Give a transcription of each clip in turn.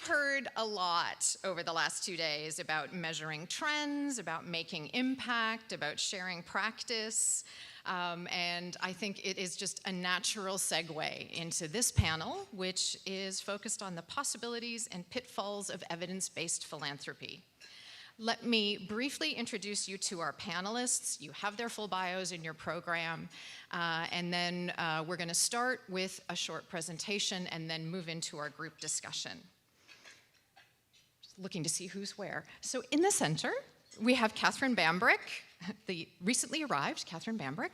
heard a lot over the last 2 days about measuring trends, about making impact, about sharing practice. And I think it is just a natural segue into this panel, which is focused on the possibilities and pitfalls of evidence-based philanthropy. Let me briefly introduce you to our panelists. You have their full bios in your program. And then we're going to start with a short presentation and then move into our group discussion. Just looking to see who's where. So in the center, we have Catherine Bambrick, the recently arrived Catherine Bambrick.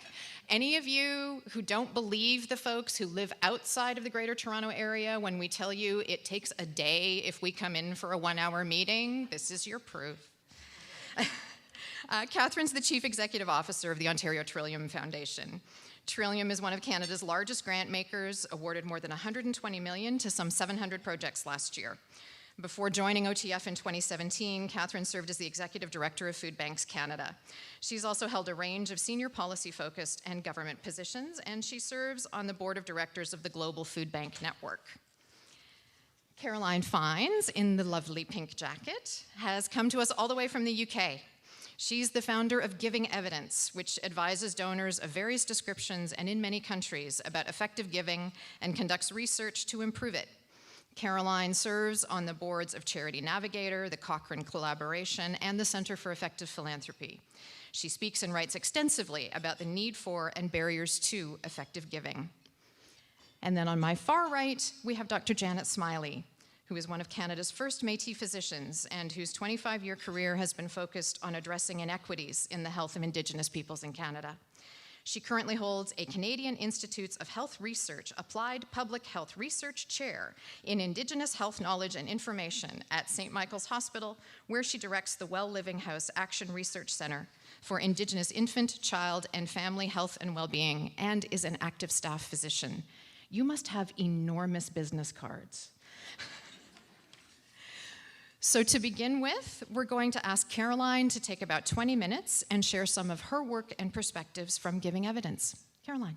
Any of you who don't believe the folks who live outside of the Greater Toronto Area when we tell you it takes a day if we come in for a 1-hour meeting, this is your proof. Catherine's the Chief Executive Officer of the Ontario Trillium Foundation. Trillium is one of Canada's largest grant makers, awarded more than $120 million to some 700 projects last year. Before joining OTF in 2017, Catherine served as the Executive Director of Food Banks Canada. She's also held a range of senior policy-focused and government positions, and she serves on the Board of Directors of the Global Food Bank Network. Caroline Fines, in the lovely pink jacket, has come to us all the way from the UK. She's the founder of Giving Evidence, which advises donors of various descriptions and in many countries about effective giving and conducts research to improve it. Caroline serves on the boards of Charity Navigator, the Cochrane Collaboration, and the Center for Effective Philanthropy. She speaks and writes extensively about the need for and barriers to effective giving. And then on my far right, we have Dr. Janet Smiley, who is one of Canada's first Métis physicians and whose 25-year career has been focused on addressing inequities in the health of Indigenous peoples in Canada. She currently holds a Canadian Institutes of Health Research Applied Public Health Research Chair in Indigenous Health Knowledge and Information at St. Michael's Hospital, where she directs the Well Living House Action Research Center for Indigenous Infant, Child, and Family Health and Wellbeing, and is an active staff physician. You must have enormous business cards. So to begin with, we're going to ask Caroline to take about 20 minutes and share some of her work and perspectives from Giving Evidence. Caroline.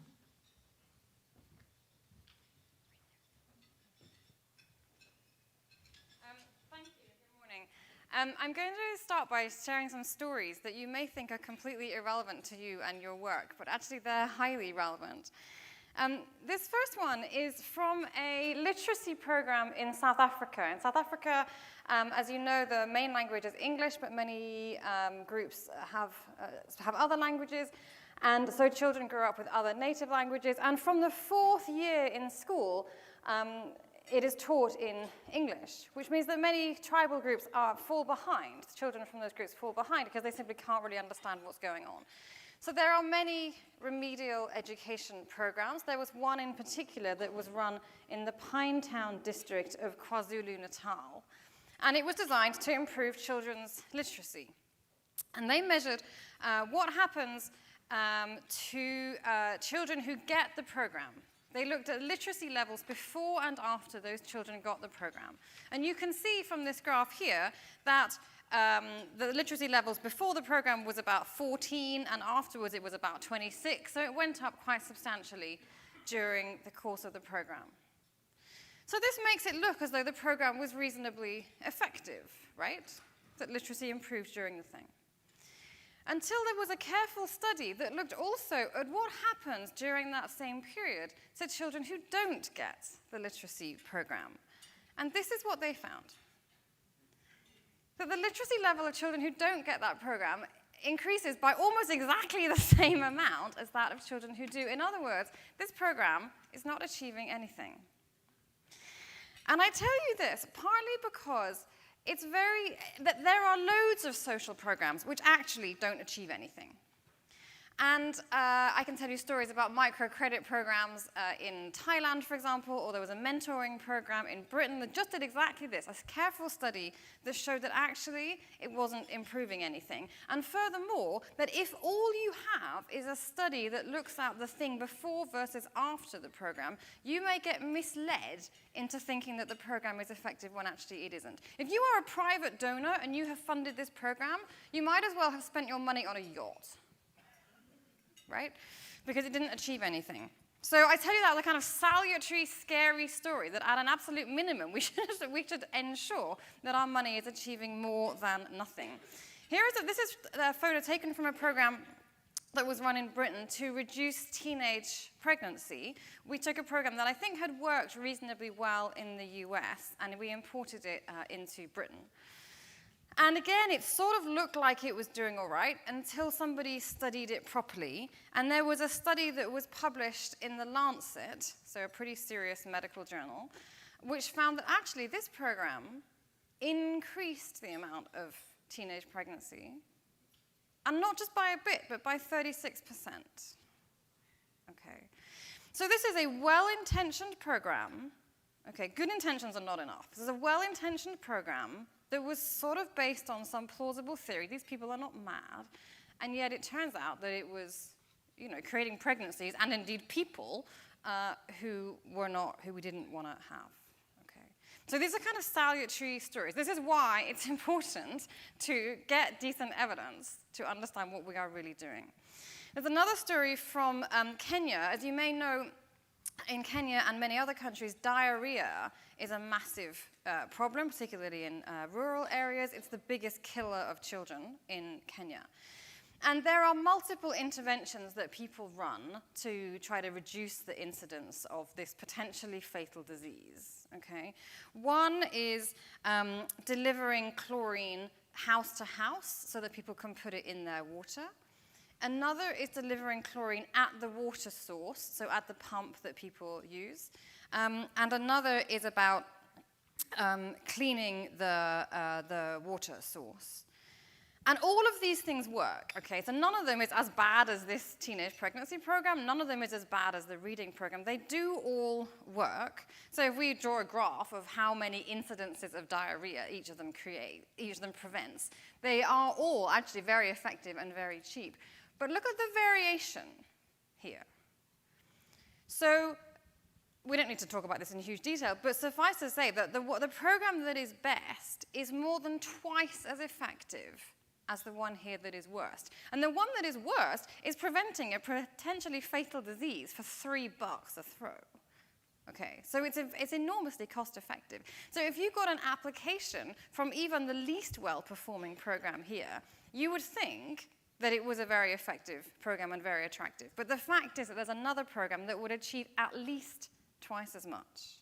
Thank you. Good morning. I'm going to start by sharing some stories that you may think are completely irrelevant to you and your work, but actually they're highly relevant. This first one is from a literacy program in South Africa. In South Africa, as you know, the main language is English, but many groups have other languages. And so children grow up with other native languages. And from the 4th year in school, it is taught in English, which means that many tribal groups fall behind. Children from those groups fall behind because they simply can't really understand what's going on. So there are many remedial education programs. There was one in particular that was run in the Pinetown district of KwaZulu-Natal. And it was designed to improve children's literacy. And they measured what happens to children who get the program. They looked at literacy levels before and after those children got the program. And you can see from this graph here that the literacy levels before the program was about 14, and afterwards it was about 26. So it went up quite substantially during the course of the program. So this makes it look as though the program was reasonably effective, right? That literacy improved during the thing. Until there was a careful study that looked also at what happens during that same period to children who don't get the literacy program. And this is what they found. That the literacy level of children who don't get that program increases by almost exactly the same amount as that of children who do. In other words, this program is not achieving anything. And I tell you this partly because that there are loads of social programs which actually don't achieve anything. And I can tell you stories about microcredit programs in Thailand, for example, or there was a mentoring program in Britain that just did exactly this, a careful study that showed that actually it wasn't improving anything. And furthermore, that if all you have is a study that looks at the thing before versus after the program, you may get misled into thinking that the program is effective when actually it isn't. If you are a private donor and you have funded this program, you might as well have spent your money on a yacht. Right? Because it didn't achieve anything. So I tell you that like kind of salutary, scary story that at an absolute minimum, we should ensure that our money is achieving more than nothing. This is a photo taken from a program that was run in Britain to reduce teenage pregnancy. We took a program that I think had worked reasonably well in the US, and we imported it into Britain. And again, it sort of looked like it was doing all right until somebody studied it properly. And there was a study that was published in The Lancet, so a pretty serious medical journal, which found that actually this program increased the amount of teenage pregnancy. And not just by a bit, but by 36%. Okay. So this is a well-intentioned program. Okay, good intentions are not enough. This is a well-intentioned program that was sort of based on some plausible theory. These people are not mad. And yet it turns out that it was, creating pregnancies and indeed people who we didn't want to have. Okay. So these are kind of salutary stories. This is why it's important to get decent evidence to understand what we are really doing. There's another story from Kenya. As you may know, in Kenya and many other countries, diarrhea is a massive problem, particularly in rural areas. It's the biggest killer of children in Kenya. And there are multiple interventions that people run to try to reduce the incidence of this potentially fatal disease. Okay? One is delivering chlorine house to house so that people can put it in their water. Another is delivering chlorine at the water source, so at the pump that people use. And another is about cleaning the water source. And all of these things work, okay? So none of them is as bad as this teenage pregnancy program. None of them is as bad as the reading program. They do all work. So if we draw a graph of how many incidences of diarrhea each of them prevents, they are all actually very effective and very cheap. But look at the variation here. So we don't need to talk about this in huge detail, but suffice to say that the program that is best is more than twice as effective as the one here that is worst. And the one that is worst is preventing a potentially fatal disease for $3 a throw. Okay, so it's enormously cost effective. So if you got an application from even the least well-performing program here, you would think that it was a very effective program and very attractive. But the fact is that there's another program that would achieve at least twice as much.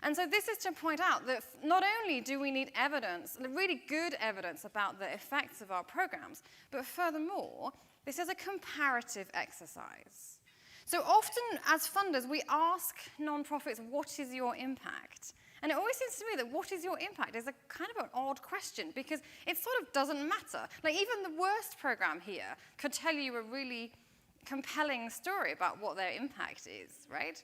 And so this is to point out that not only do we need evidence, really good evidence about the effects of our programs, but furthermore, this is a comparative exercise. So often, as funders, we ask nonprofits, what is your impact? And it always seems to me that what is your impact is a kind of an odd question, because it sort of doesn't matter. Like, even the worst program here could tell you a really compelling story about what their impact is, right?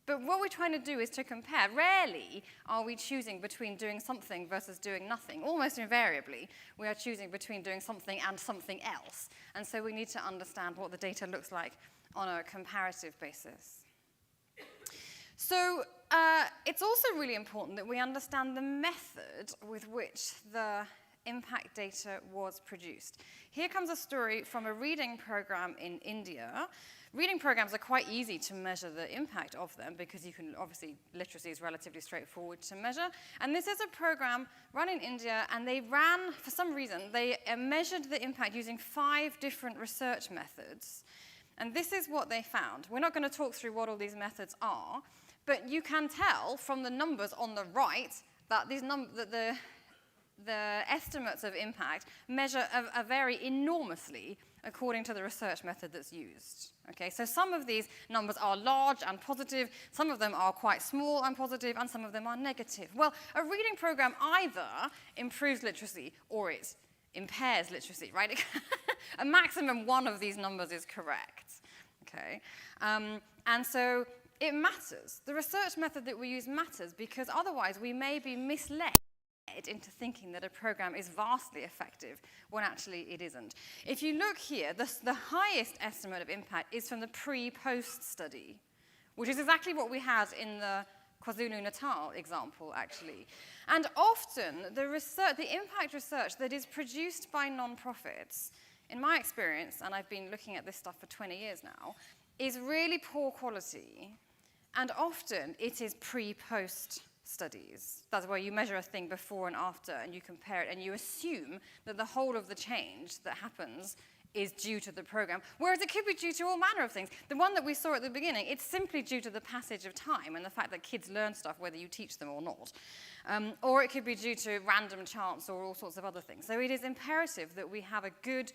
But what we're trying to do is to compare. Rarely are we choosing between doing something versus doing nothing. Almost invariably, we are choosing between doing something and something else. And so we need to understand what the data looks like on a comparative basis. So it's also really important that we understand the method with which the impact data was produced. Here comes a story from a reading program in India. Reading programs are quite easy to measure the impact of them because you can, obviously, literacy is relatively straightforward to measure. And this is a program run in India, and they ran, for some reason, they measured the impact using 5 different research methods. And this is what they found. We're not going to talk through what all these methods are, but you can tell from the numbers on the right that the estimates of impact vary enormously according to the research method that's used. Okay, so some of these numbers are large and positive, some of them are quite small and positive, and some of them are negative. Well, a reading program either improves literacy or it impairs literacy, right? A maximum one of these numbers is correct. Okay, and so it matters. The research method that we use matters because otherwise we may be misled into thinking that a program is vastly effective when actually it isn't. If you look here, the highest estimate of impact is from the pre-post study, which is exactly what we had in the KwaZulu-Natal example, actually. And often, the impact research that is produced by nonprofits, in my experience, and I've been looking at this stuff for 20 years now, is really poor quality, and often it is pre-post studies. That's where you measure a thing before and after, and you compare it, and you assume that the whole of the change that happens is due to the program, whereas it could be due to all manner of things. The one that we saw at the beginning, it's simply due to the passage of time and the fact that kids learn stuff whether you teach them or not. Or it could be due to random chance or all sorts of other things. So it is imperative that we have a good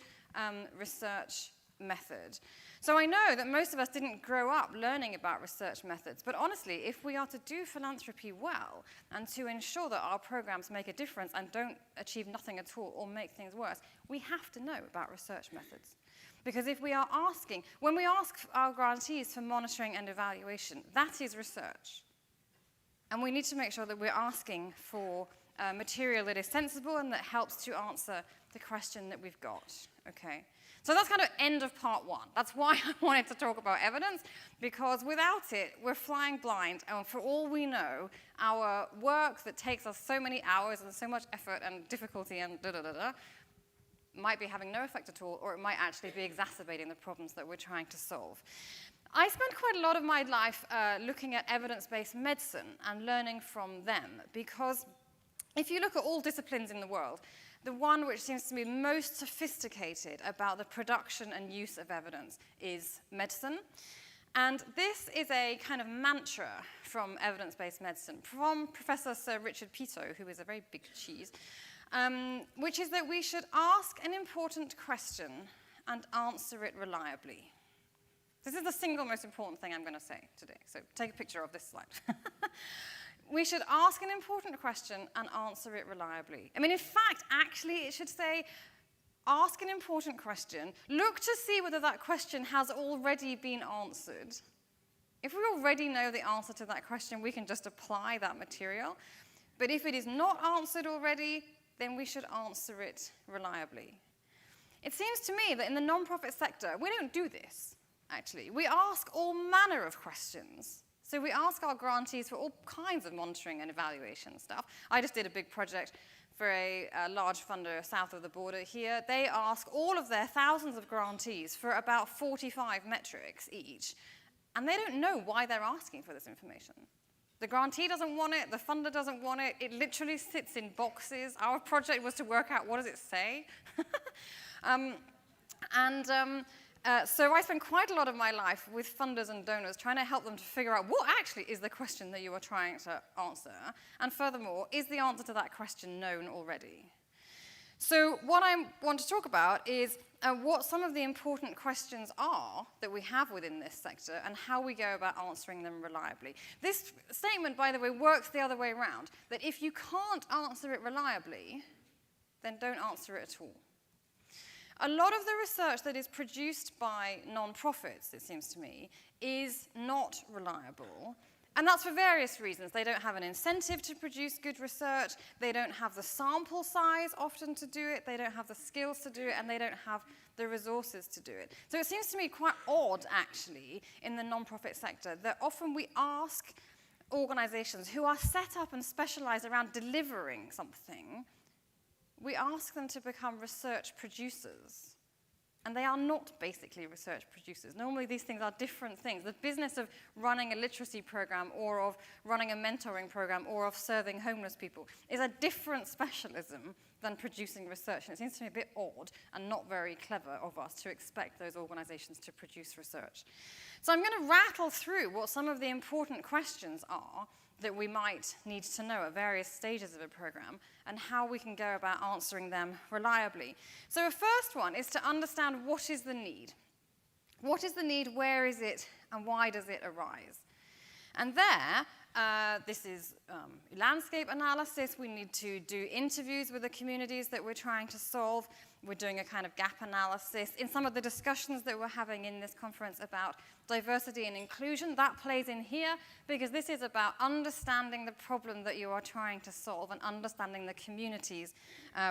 research method. So I know that most of us didn't grow up learning about research methods, but honestly, if we are to do philanthropy well and to ensure that our programs make a difference and don't achieve nothing at all or make things worse, we have to know about research methods. Because if we are asking, when we ask our grantees for monitoring and evaluation, that is research. And we need to make sure that we're asking for material that is sensible and that helps to answer the question that we've got, okay? So that's kind of end of part one. That's why I wanted to talk about evidence, because without it, we're flying blind, and for all we know, our work that takes us so many hours and so much effort and difficulty and da-da-da-da might be having no effect at all, or it might actually be exacerbating the problems that we're trying to solve. I spent quite a lot of my life looking at evidence-based medicine and learning from them, because if you look at all disciplines in the world, the one which seems to be most sophisticated about the production and use of evidence is medicine. And this is a kind of mantra from evidence-based medicine, from Professor Sir Richard Peto, who is a very big cheese, which is that we should ask an important question and answer it reliably. This is the single most important thing I'm going to say today, so take a picture of this slide. We should ask an important question and answer it reliably. I mean, in fact, actually, it should say, ask an important question, look to see whether that question has already been answered. If we already know the answer to that question, we can just apply that material. But if it is not answered already, then we should answer it reliably. It seems to me that in the nonprofit sector, we don't do this, actually. We ask all manner of questions. So we ask our grantees for all kinds of monitoring and evaluation stuff. I just did a big project for a large funder south of the border here. They ask all of their thousands of grantees for about 45 metrics each, and they don't know why they're asking for this information. The grantee doesn't want it, the funder doesn't want it, it literally sits in boxes. Our project was to work out what does it say. So I spend quite a lot of my life with funders and donors trying to help them to figure out what actually is the question that you are trying to answer, and furthermore, is the answer to that question known already? So what I want to talk about is what some of the important questions are that we have within this sector and how we go about answering them reliably. This statement, by the way, works the other way around, that if you can't answer it reliably, then don't answer it at all. A lot of the research that is produced by nonprofits, it seems to me, is not reliable. And that's for various reasons. They don't have an incentive to produce good research. They don't have the sample size often to do it. They don't have the skills to do it. And they don't have the resources to do it. So it seems to me quite odd, actually, in the nonprofit sector, that often we ask organizations who are set up and specialized around delivering something, we ask them to become research producers. And they are not basically research producers. Normally these things are different things. The business of running a literacy program or of running a mentoring program or of serving homeless people is a different specialism than producing research. And it seems to me a bit odd and not very clever of us to expect those organizations to produce research. So I'm going to rattle through what some of the important questions are that we might need to know at various stages of a program and how we can go about answering them reliably. So a first one is to understand what is the need. What is the need, where is it, and why does it arise? And there, this is landscape analysis. We need to do interviews with the communities that we're trying to solve. We're doing a kind of gap analysis. In some of the discussions that we're having in this conference about diversity and inclusion, that plays in here because this is about understanding the problem that you are trying to solve and understanding the communities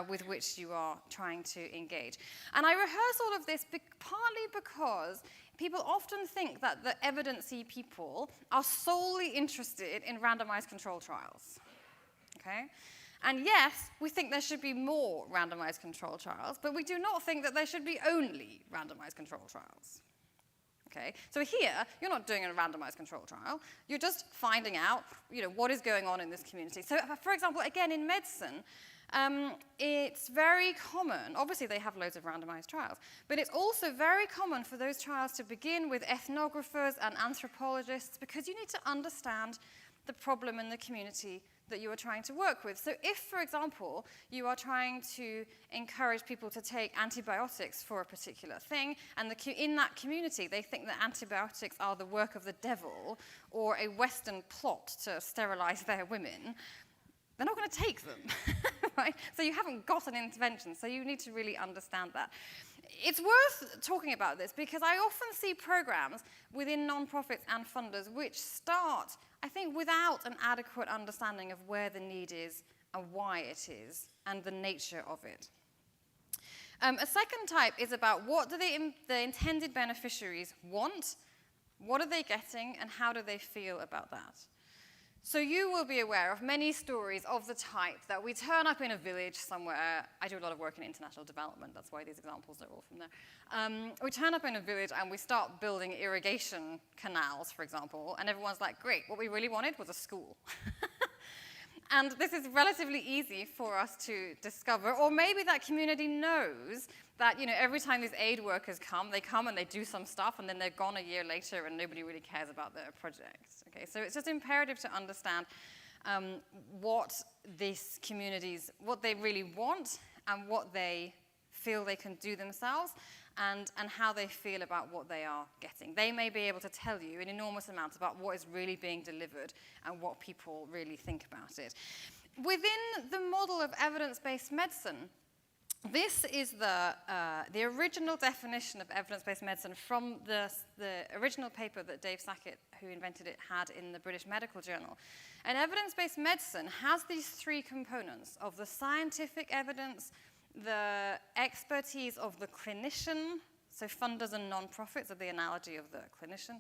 with which you are trying to engage. And I rehearse all of this partly because people often think that the evidence-y people are solely interested in randomized control trials, okay? And yes, we think there should be more randomized control trials, but we do not think that there should be only randomized control trials, Okay? So here, you're not doing a randomized control trial. You're just finding out, what is going on in this community. So, for example, again, in medicine, it's very common, obviously they have loads of randomized trials, but it's also very common for those trials to begin with ethnographers and anthropologists because you need to understand the problem in the community that you are trying to work with. So if, for example, you are trying to encourage people to take antibiotics for a particular thing, and in that community they think that antibiotics are the work of the devil or a Western plot to sterilize their women, they're not going to take them, right? So you haven't got an intervention, so you need to really understand that. It's worth talking about this because I often see programs within nonprofits and funders which start, I think, without an adequate understanding of where the need is and why it is and the nature of it. A second type is about what do the intended beneficiaries want, what are they getting, and how do they feel about that? So you will be aware of many stories of the type that we turn up in a village somewhere. I do a lot of work in international development. That's why these examples are all from there. We turn up in a village and we start building irrigation canals, for example, and everyone's like, great, what we really wanted was a school. And this is relatively easy for us to discover, or maybe that community knows that every time these aid workers come, they come and they do some stuff, and then they're gone a year later, and nobody really cares about their project. Okay, so it's just imperative to understand what these communities, what they really want, and what they feel they can do themselves, and how they feel about what they are getting. They may be able to tell you in enormous amounts about what is really being delivered and what people really think about it. Within the model of evidence-based medicine, this is the original definition of evidence-based medicine from the original paper that Dave Sackett, who invented it, had in the British Medical Journal. And evidence-based medicine has these three components of the scientific evidence, the expertise of the clinician, so funders and nonprofits are the analogy of the clinician,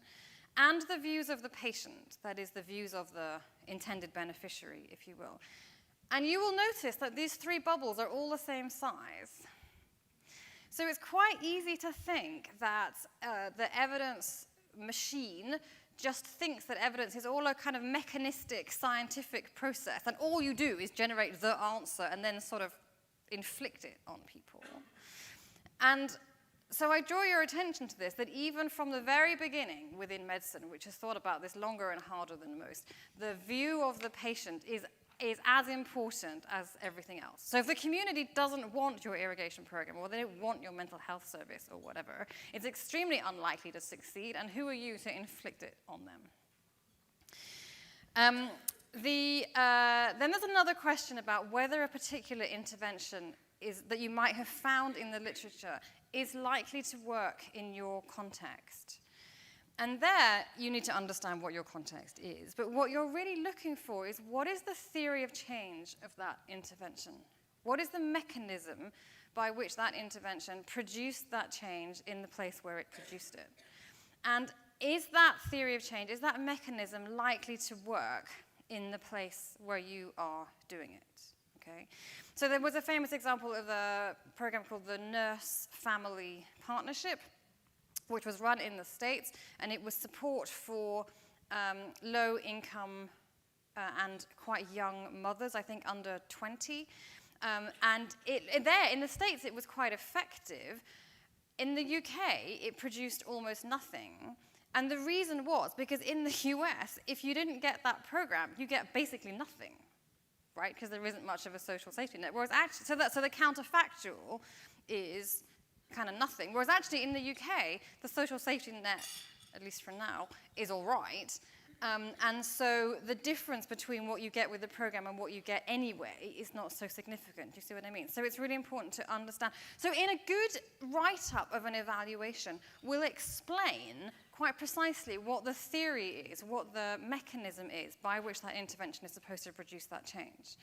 and the views of the patient, that is the views of the intended beneficiary, if you will. And you will notice that these three bubbles are all the same size. So it's quite easy to think that the evidence machine just thinks that evidence is all a kind of mechanistic, scientific process, and all you do is generate the answer and then sort of inflict it on people. And so I draw your attention to this, that even from the very beginning within medicine, which has thought about this longer and harder than most, the view of the patient is as important as everything else. So if the community doesn't want your irrigation program, or they don't want your mental health service or whatever, it's extremely unlikely to succeed, and who are you to inflict it on them? Then there's another question about whether a particular intervention that you might have found in the literature is likely to work in your context. And there, you need to understand what your context is. But what you're really looking for is, what is the theory of change of that intervention? What is the mechanism by which that intervention produced that change in the place where it produced it? And is that theory of change, is that mechanism likely to work in the place where you are doing it? Okay? So there was a famous example of a program called the Nurse-Family Partnership, which was run in the States, and it was support for low-income and quite young mothers, I think under 20. And there, in the States, it was quite effective. In the UK, it produced almost nothing. And the reason was because in the US, if you didn't get that program, you get basically nothing, right? Because there isn't much of a social safety net. Whereas actually, so the counterfactual is kind of nothing. Whereas actually in the UK, the social safety net, at least for now, is all right. And so the difference between what you get with the program and what you get anyway is not so significant. Do you see what I mean? So it's really important to understand. So in a good write-up of an evaluation will explain quite precisely what the theory is, what the mechanism is by which that intervention is supposed to produce that change.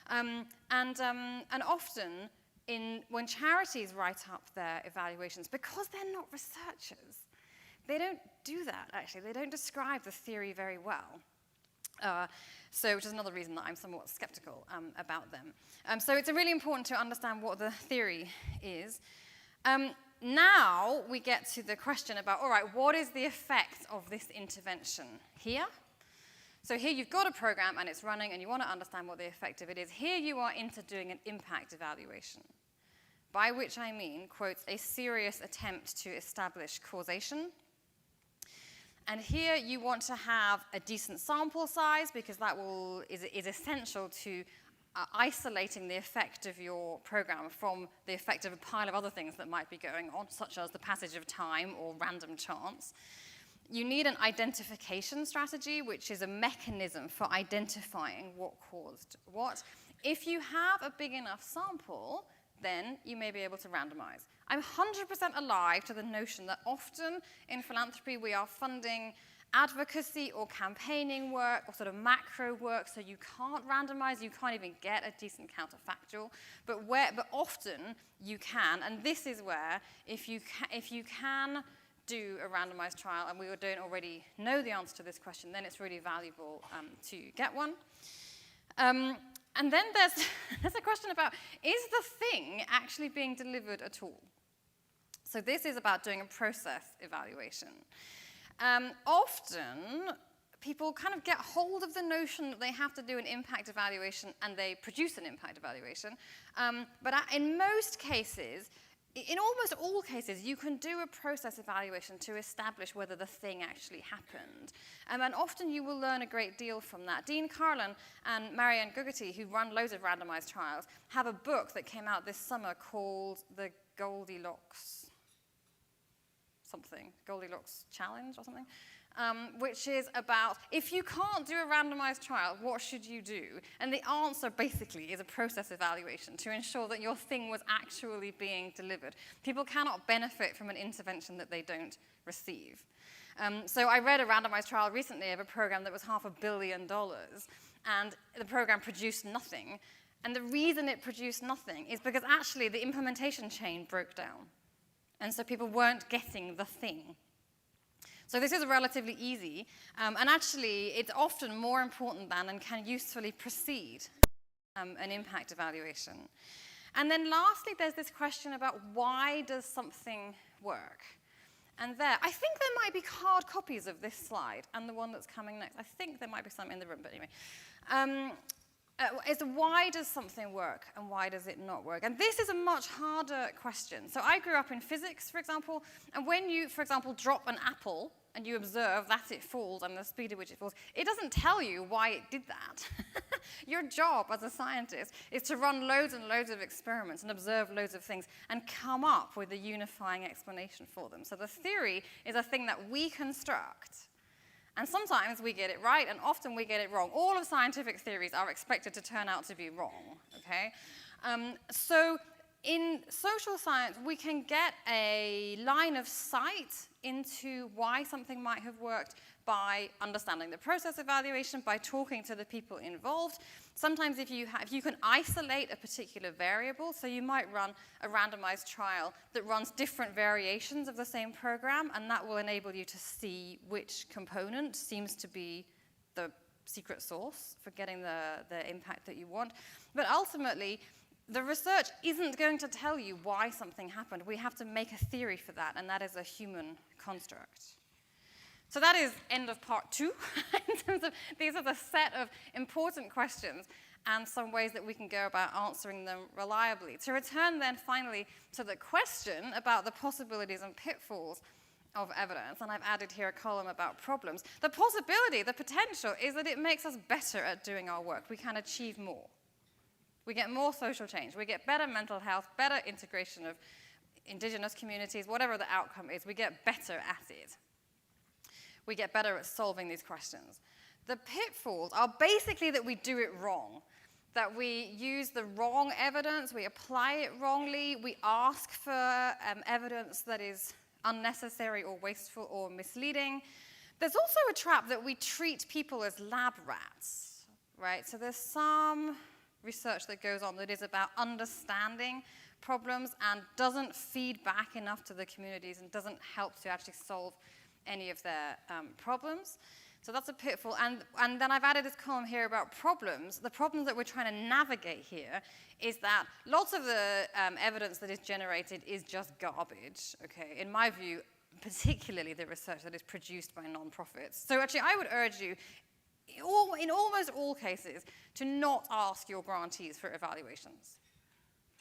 And often, when charities write up their evaluations, because they're not researchers, they don't do that, actually. They don't describe the theory very well. Which is another reason that I'm somewhat skeptical about them. So it's really important to understand what the theory is. Now we get to the question about, all right, what is the effect of this intervention here? So here you've got a program and it's running and you want to understand what the effect of it is. Here you are into doing an impact evaluation, by which I mean, quotes, a serious attempt to establish causation. And here you want to have a decent sample size because that is essential to isolating the effect of your program from the effect of a pile of other things that might be going on, such as the passage of time or random chance. You need an identification strategy, which is a mechanism for identifying what caused what. If you have a big enough sample, then you may be able to randomize. I'm 100% alive to the notion that often in philanthropy we are funding advocacy or campaigning work or sort of macro work, so you can't randomize, you can't even get a decent counterfactual, but often you can, and this is where if you can do a randomized trial, and we don't already know the answer to this question, then it's really valuable to get one. And then there's a question about, is the thing actually being delivered at all? So this is about doing a process evaluation. Often, people kind of get hold of the notion that they have to do an impact evaluation and they produce an impact evaluation. But in most cases, in almost all cases, you can do a process evaluation to establish whether the thing actually happened. And often you will learn a great deal from that. Dean Carlin and Marianne Gugerty, who run loads of randomized trials, have a book that came out this summer called The Goldilocks Challenge or something, which is about, if you can't do a randomized trial, what should you do? And the answer basically is a process evaluation to ensure that your thing was actually being delivered. People cannot benefit from an intervention that they don't receive. So I read a randomized trial recently of a program that was $500 million, and the program produced nothing. And the reason it produced nothing is because actually the implementation chain broke down. And so people weren't getting the thing. So this is relatively easy, and actually it's often more important than and can usefully precede an impact evaluation. And then lastly, there's this question about why does something work? And I think there might be hard copies of this slide and the one that's coming next. I think there might be some in the room, but anyway. Is why does something work and why does it not work? And this is a much harder question. So I grew up in physics, for example, and when you, for example, drop an apple and you observe that it falls and the speed at which it falls, it doesn't tell you why it did that. Your job as a scientist is to run loads and loads of experiments and observe loads of things and come up with a unifying explanation for them. So the theory is a thing that we construct. And sometimes we get it right, and often we get it wrong. All of scientific theories are expected to turn out to be wrong, okay? So in social science, we can get a line of sight into why something might have worked by understanding the process evaluation, by talking to the people involved. Sometimes if you can isolate a particular variable, so you might run a randomized trial that runs different variations of the same program, and that will enable you to see which component seems to be the secret sauce for getting the impact that you want. But ultimately, the research isn't going to tell you why something happened. We have to make a theory for that, and that is a human construct. So that is end of part 2, in terms of these are the set of important questions and some ways that we can go about answering them reliably. To return then finally to the question about the possibilities and pitfalls of evidence, and I've added here a column about problems. The possibility, the potential, is that it makes us better at doing our work. We can achieve more. We get more social change. We get better mental health, better integration of indigenous communities, whatever the outcome is, we get better at it. We get better at solving these questions. The pitfalls are basically that we do it wrong, that we use the wrong evidence, we apply it wrongly, we ask for evidence that is unnecessary or wasteful or misleading. There's also a trap that we treat people as lab rats, right? So there's some research that goes on that is about understanding problems and doesn't feed back enough to the communities and doesn't help to actually solve any of their problems. So that's a pitfall. And then I've added this column here about problems. The problems that we're trying to navigate here is that lots of the evidence that is generated is just garbage, okay? In my view, particularly the research that is produced by nonprofits. So actually, I would urge you, in almost all cases, to not ask your grantees for evaluations.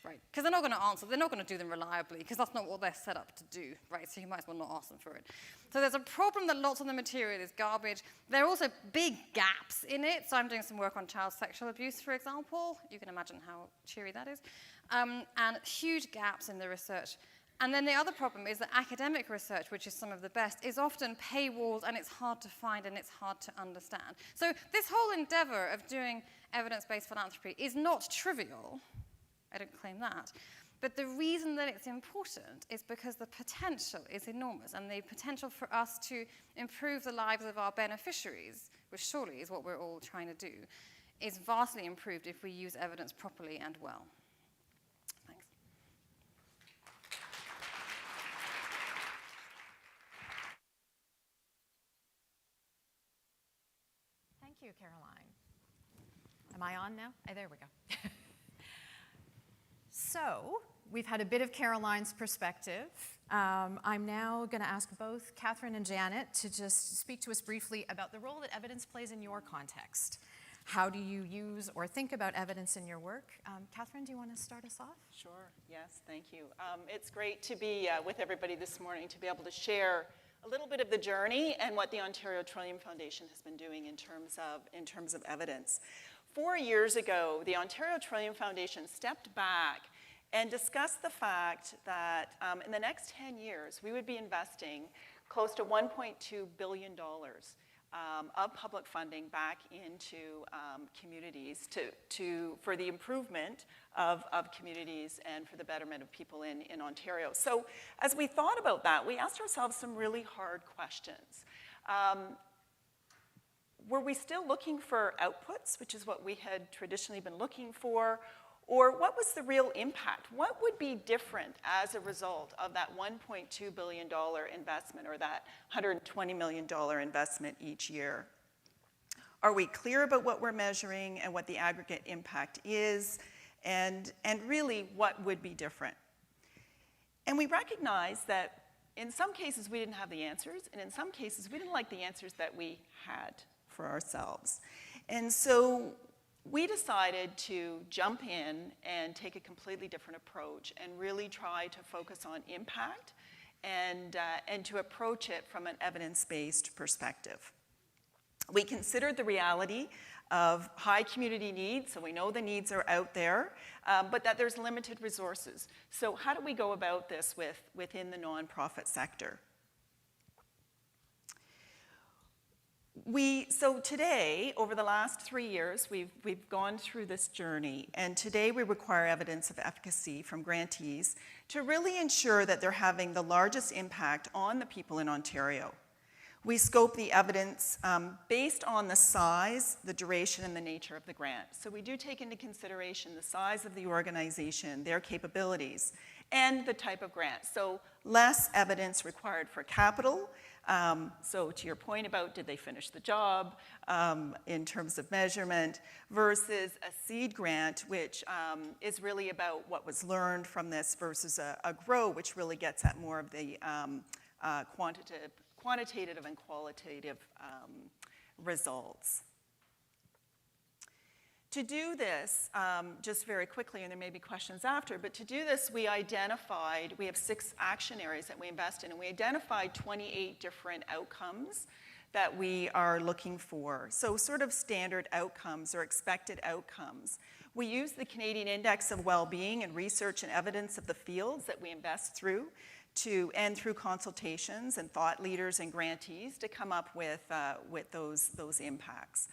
Right, because they're not going to answer, they're not going to do them reliably, because that's not what they're set up to do, right? So you might as well not ask them for it. So there's a problem that lots of the material is garbage. There are also big gaps in it. So I'm doing some work on child sexual abuse, for example. You can imagine how cheery that is. And huge gaps in the research. And then the other problem is that academic research, which is some of the best, is often paywalled, and it's hard to find, and it's hard to understand. So this whole endeavor of doing evidence-based philanthropy is not trivial. I don't claim that. But the reason that it's important is because the potential is enormous, and the potential for us to improve the lives of our beneficiaries, which surely is what we're all trying to do, is vastly improved if we use evidence properly and well. Thanks. Thank you, Caroline. Am I on now? Oh, there we go. So, we've had a bit of Caroline's perspective. I'm now going to ask both Catherine and Janet to just speak to us briefly about the role that evidence plays in your context. How do you use or think about evidence in your work? Catherine, do you want to start us off? Sure, yes, thank you. It's great to be with everybody this morning to be able to share a little bit of the journey and what the Ontario Trillium Foundation has been doing in terms of evidence. 4 years ago, the Ontario Trillium Foundation stepped back and discussed the fact that in the next 10 years, we would be investing close to $1.2 billion of public funding back into communities for the improvement of communities and for the betterment of people in Ontario. So as we thought about that, we asked ourselves some really hard questions. Were we still looking for outputs, which is what we had traditionally been looking for, or what was the real impact? What would be different as a result of that $1.2 billion investment or that $120 million investment each year? Are we clear about what we're measuring and what the aggregate impact is, and really what would be different? And we recognize that in some cases we didn't have the answers, and in some cases we didn't like the answers that we had for ourselves. And so we decided to jump in and take a completely different approach and really try to focus on impact and to approach it from an evidence-based perspective. We considered the reality of high community needs, so we know the needs are out there, but that there's limited resources. So how do we go about this within the nonprofit sector? So today, over the last 3 years, we've gone through this journey, and today we require evidence of efficacy from grantees to really ensure that they're having the largest impact on the people in Ontario. We scope the evidence based on the size, the duration, and the nature of the grant. So we do take into consideration the size of the organization, their capabilities, and the type of grant. So less evidence required for capital. So to your point about did they finish the job in terms of measurement versus a seed grant, which is really about what was learned from this versus a grow, which really gets at more of the quantitative and qualitative results. To do this, just very quickly, and there may be questions after, but to do this, we have 6 action areas that we invest in, and we identified 28 different outcomes that we are looking for. So sort of standard outcomes or expected outcomes. We use the Canadian Index of Wellbeing and research and evidence of the fields that we invest through and through consultations and thought leaders and grantees to come up with those impacts.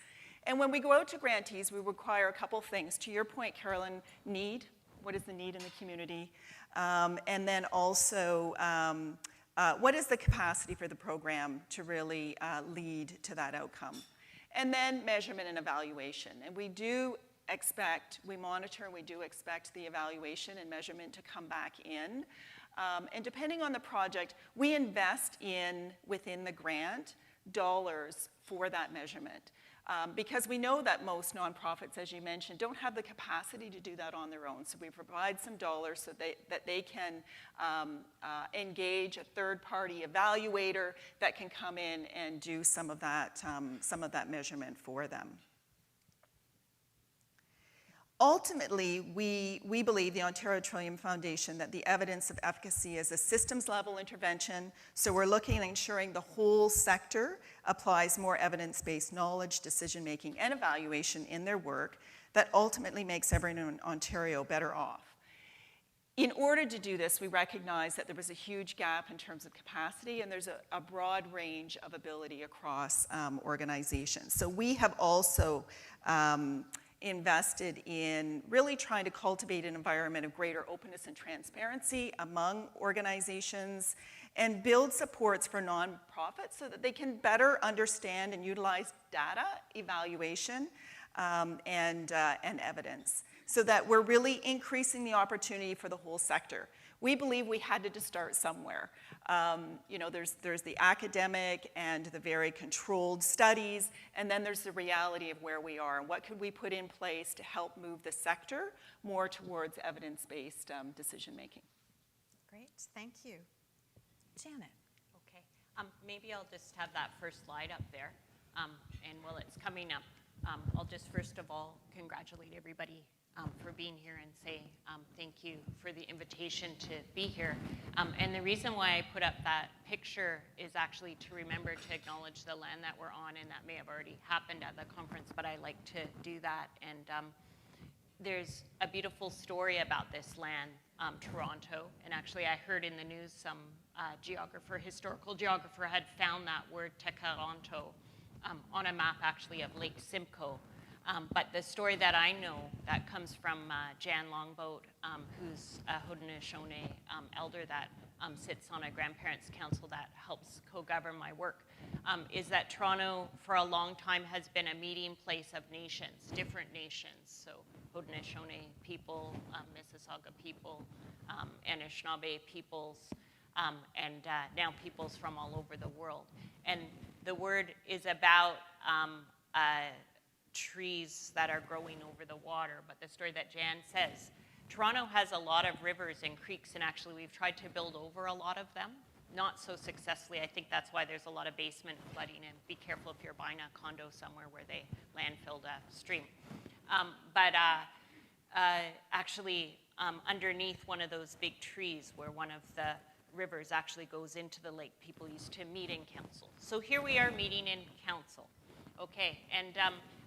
And when we go out to grantees, we require a couple things. To your point, Carolyn, need. What is the need in the community? And then also, what is the capacity for the program to really lead to that outcome? And then measurement and evaluation. And we monitor, and we do expect the evaluation and measurement to come back in. And depending on the project, we invest within the grant, for that measurement. Because we know that most nonprofits, as you mentioned, don't have the capacity to do that on their own. So we provide some dollars so that they can engage a third-party evaluator that can come in and do some of that measurement for them. Ultimately, we believe, the Ontario Trillium Foundation, that the evidence of efficacy is a systems-level intervention. So we're looking at ensuring the whole sector applies more evidence-based knowledge, decision-making, and evaluation in their work that ultimately makes everyone in Ontario better off. In order to do this, we recognize that there was a huge gap in terms of capacity, and there's a broad range of ability across organizations. So we have also invested in really trying to cultivate an environment of greater openness and transparency among organizations and build supports for nonprofits so that they can better understand and utilize data, evaluation, and evidence, so that we're really increasing the opportunity for the whole sector. We believe we had to start somewhere. You know, there's the academic and the very controlled studies, and then there's the reality of where we are and what could we put in place to help move the sector more towards evidence-based decision-making. Great, thank you. Janet. Okay, maybe I'll just have that first slide up there, and while it's coming up, I'll just first of all congratulate everybody for being here and say thank you for the invitation to be here. And the reason why I put up that picture is actually to remember to acknowledge the land that we're on, and that may have already happened at the conference, but I like to do that. And there's a beautiful story about this land, Toronto, and actually I heard in the news some historical geographer had found that word Tekaronto on a map actually of Lake Simcoe. But the story that I know that comes from Jan Longboat, who's a Haudenosaunee elder that sits on a grandparents' council that helps co-govern my work, is that Toronto for a long time has been a meeting place of nations, different nations. So Haudenosaunee people, Mississauga people, Anishinaabe peoples, and now peoples from all over the world. And the word is about trees that are growing over the water, but the story that Jan says, Toronto has a lot of rivers and creeks, and actually we've tried to build over a lot of them, not so successfully. I think that's why there's a lot of basement flooding, and be careful if you're buying a condo somewhere where they landfilled a stream. Actually, underneath one of those big trees where one of the rivers actually goes into the lake, people used to meet in council. So here we are meeting in council. Okay, and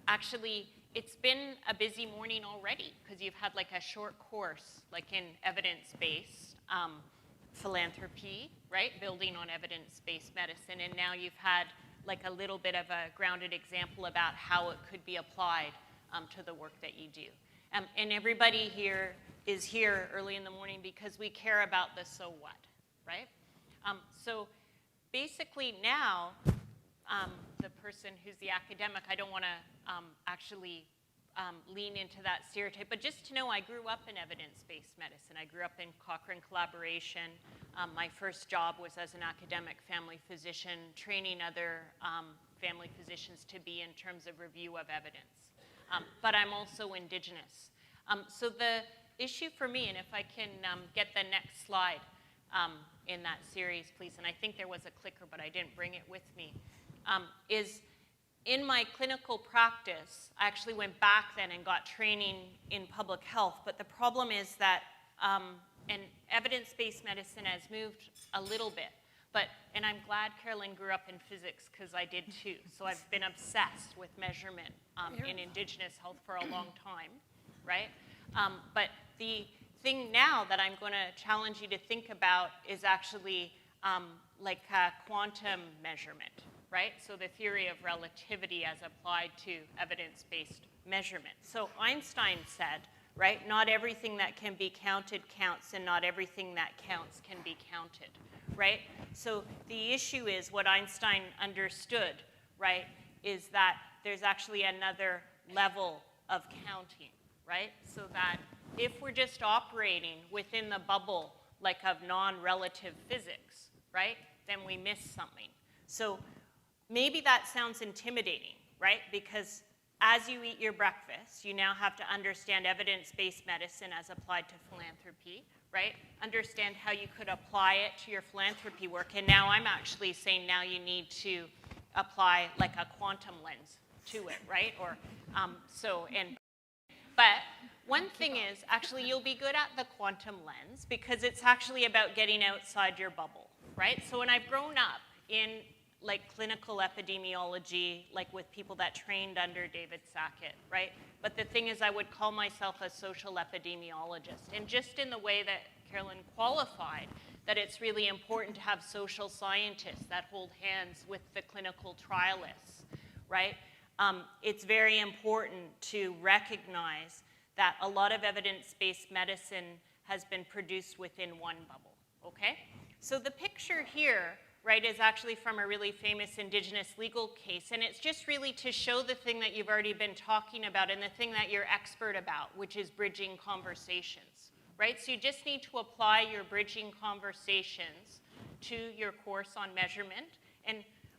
actually, it's been a busy morning already because you've had like a short course, like in evidence-based philanthropy, right? Building on evidence-based medicine, and now you've had like a little bit of a grounded example about how it could be applied to the work that you do. And everybody here is here early in the morning because we care about the so what, right? So basically now, the person who's the academic, I don't want to actually lean into that stereotype, but just to know I grew up in evidence-based medicine. I grew up in Cochrane collaboration. My first job was as an academic family physician, training other family physicians to be in terms of review of evidence. But I'm also Indigenous. So the issue for me, and if I can get the next slide in that series, please, and I think there was a clicker, but I didn't bring it with me, is in my clinical practice, I actually went back then and got training in public health, but the problem is that, and evidence-based medicine has moved a little bit, and I'm glad Carolyn grew up in physics because I did too, so I've been obsessed with measurement in Indigenous health for a long time, right? But the thing now that I'm going to challenge you to think about is actually like quantum measurement, right? So the theory of relativity as applied to evidence-based measurement. So Einstein said, right, not everything that can be counted counts, and not everything that counts can be counted, right? So the issue is what Einstein understood, right, is that there's actually another level of counting, right? So that if we're just operating within the bubble like of non-relative physics, right, then we miss something. So maybe that sounds intimidating, right? Because as you eat your breakfast, you now have to understand evidence-based medicine as applied to philanthropy, right? Understand how you could apply it to your philanthropy work. And now I'm actually saying now you need to apply like a quantum lens to it, right? Or but one thing is, actually, you'll be good at the quantum lens because it's actually about getting outside your bubble, right? So when I've grown up in like clinical epidemiology, like with people that trained under David Sackett, right? But the thing is, I would call myself a social epidemiologist. And just in the way that Carolyn qualified, that it's really important to have social scientists that hold hands with the clinical trialists, right? It's very important to recognize that a lot of evidence-based medicine has been produced within one bubble, okay? So the picture here, right, is actually from a really famous Indigenous legal case, and it's just really to show the thing that you've already been talking about and the thing that you're expert about, which is bridging conversations, right? So you just need to apply your bridging conversations to your course on measurement. And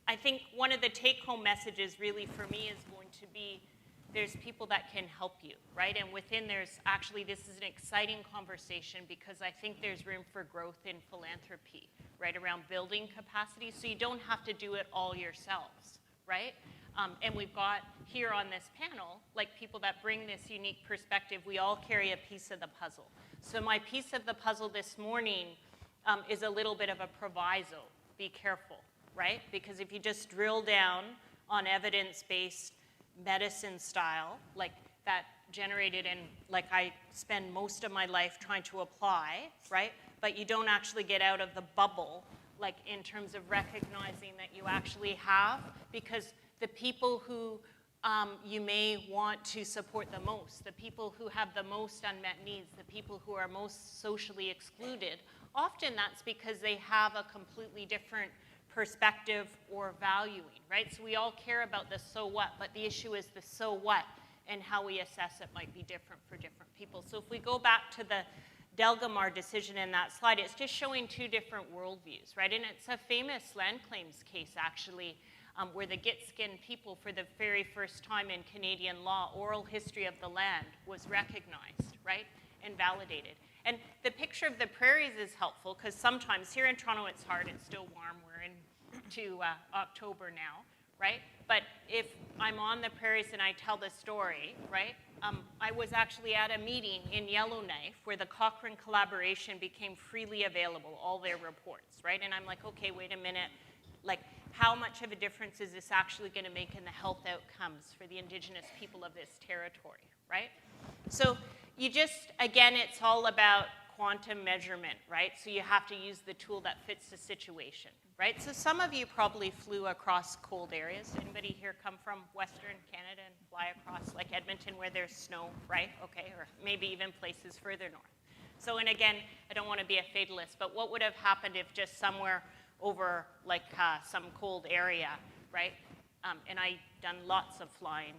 I think one of the take-home messages really for me is going to be there's people that can help you, right? And within there's actually, this is an exciting conversation because I think there's room for growth in philanthropy, right, around building capacity. So you don't have to do it all yourselves, right? And we've got here on this panel, like people that bring this unique perspective. We all carry a piece of the puzzle. So my piece of the puzzle this morning is a little bit of a proviso. Be careful, right? Because if you just drill down on evidence-based medicine style, like that generated in, like I spend most of my life trying to apply, right? But you don't actually get out of the bubble, like in terms of recognizing that you actually have, because the people who you may want to support the most, the people who have the most unmet needs, the people who are most socially excluded, often that's because they have a completely different perspective or valuing, right? So we all care about the so what, but the issue is the so what and how we assess it might be different for different people. So if we go back to the Delgamar decision in that slide, it's just showing two different worldviews, right? And it's a famous land claims case, actually, where the Gitskin people, for the very first time in Canadian law, oral history of the land was recognized, right, and validated. And the picture of the prairies is helpful because sometimes here in Toronto it's hard, it's still warm, we're into October now, right? But if I'm on the prairies and I tell the story, right, I was actually at a meeting in Yellowknife where the Cochrane collaboration became freely available, all their reports, right? And I'm like, okay, wait a minute, like how much of a difference is this actually going to make in the health outcomes for the Indigenous people of this territory, right? So you just, again, it's all about quantum measurement, right? So you have to use the tool that fits the situation, right? So some of you probably flew across cold areas. Anybody here come from Western Canada and fly across like Edmonton where there's snow, right? Okay, or maybe even places further north. So, and again, I don't want to be a fatalist, but what would have happened if just somewhere over like some cold area, right? And I've done lots of flying.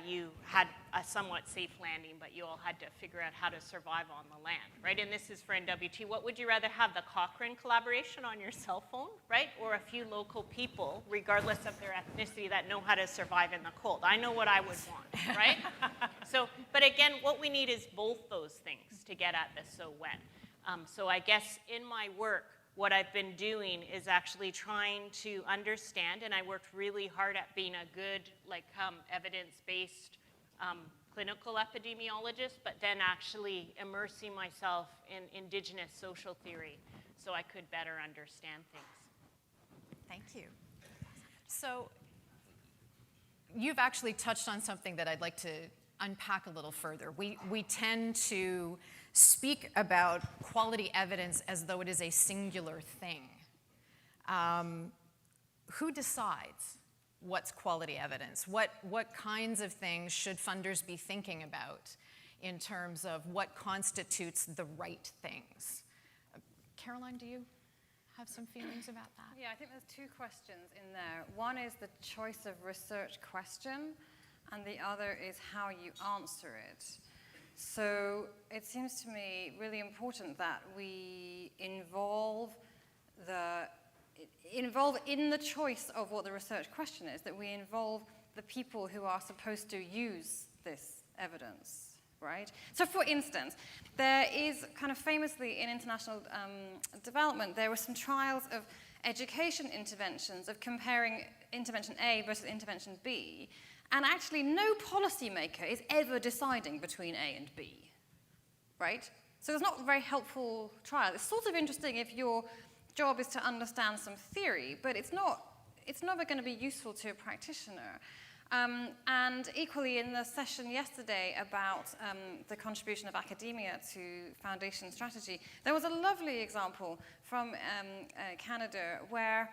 You had a somewhat safe landing, but you all had to figure out how to survive on the land, right? And this is for NWT. What would you rather have, the Cochrane collaboration on your cell phone, right? Or a few local people, regardless of their ethnicity, that know how to survive in the cold? I know what I would want, right? So, but again, what we need is both those things to get at the so when. So I guess in my work, what I've been doing is actually trying to understand, and I worked really hard at being a good, evidence-based clinical epidemiologist, but then actually immersing myself in Indigenous social theory so I could better understand things. Thank you. So you've actually touched on something that I'd like to unpack a little further. We tend to speak about quality evidence as though it is a singular thing. Who decides what's quality evidence? What kinds of things should funders be thinking about in terms of what constitutes the right things? Caroline, do you have some feelings about that? Yeah, I think there's two questions in there. One is the choice of research question, and the other is how you answer it. So it seems to me really important that we involve the involve in the choice of what the research question is, that we involve the people who are supposed to use this evidence, right? So for instance, there is kind of famously in international development, there were some trials of education interventions, of comparing intervention A versus intervention B, and actually no policymaker is ever deciding between A and B, right? So it's not a very helpful trial. It's sort of interesting if your job is to understand some theory, but it's never going to be useful to a practitioner. And equally in the session yesterday about the contribution of academia to foundation strategy, there was a lovely example from Canada where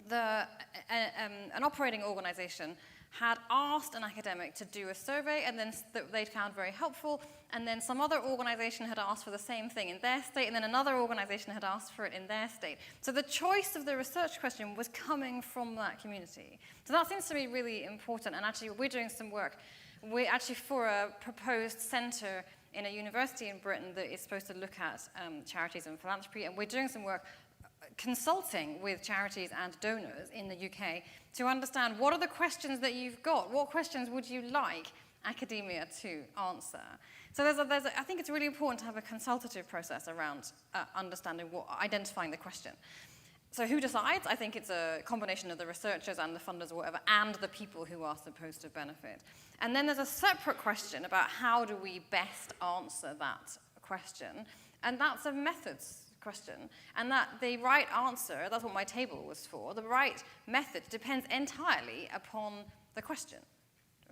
an operating organization had asked an academic to do a survey, and then they'd found very helpful, and then some other organization had asked for the same thing in their state, and then another organization had asked for it in their state. So the choice of the research question was coming from that community. So that seems to me really important, and actually we're doing some work. We're actually for a proposed center in a university in Britain that is supposed to look at charities and philanthropy, and we're doing some work consulting with charities and donors in the UK to understand what are the questions that you've got, what questions would you like academia to answer. So I think it's really important to have a consultative process around identifying the question. So who decides? I think it's a combination of the researchers and the funders or whatever, and the people who are supposed to benefit. And then there's a separate question about how do we best answer that question, and that's a methods question. And that the right answer, that's what my table was for, the right method depends entirely upon the question.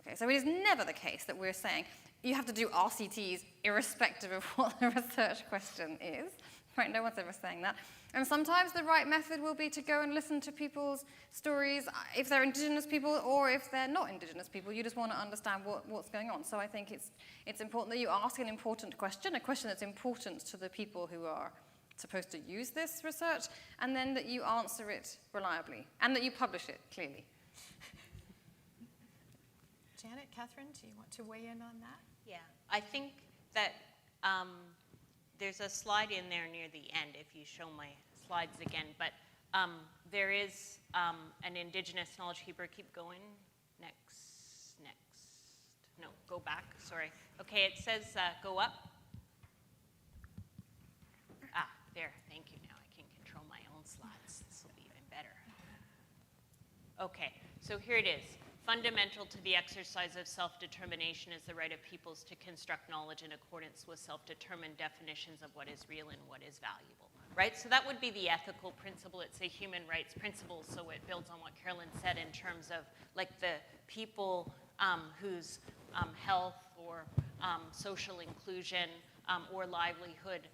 Okay, so it is never the case that we're saying you have to do RCTs irrespective of what the research question is. Right? No one's ever saying that. And sometimes the right method will be to go and listen to people's stories, if they're Indigenous people or if they're not Indigenous people. You just want to understand what's going on. So I think it's important that you ask an important question, a question that's important to the people who are supposed to use this research, and then that you answer it reliably, and that you publish it clearly. Janet, Catherine, do you want to weigh in on that? Yeah, I think that there's a slide in there near the end, if you show my slides again, but there is an Indigenous knowledge keeper. Keep going. Next. No, go back, sorry. Okay, it says go up. There, thank you. Now I can control my own slides. This will be even better. Okay, so here it is. Fundamental to the exercise of self-determination is the right of peoples to construct knowledge in accordance with self-determined definitions of what is real and what is valuable, right? So that would be the ethical principle. It's a human rights principle, so it builds on what Carolyn said in terms of like the people whose health or social inclusion or livelihood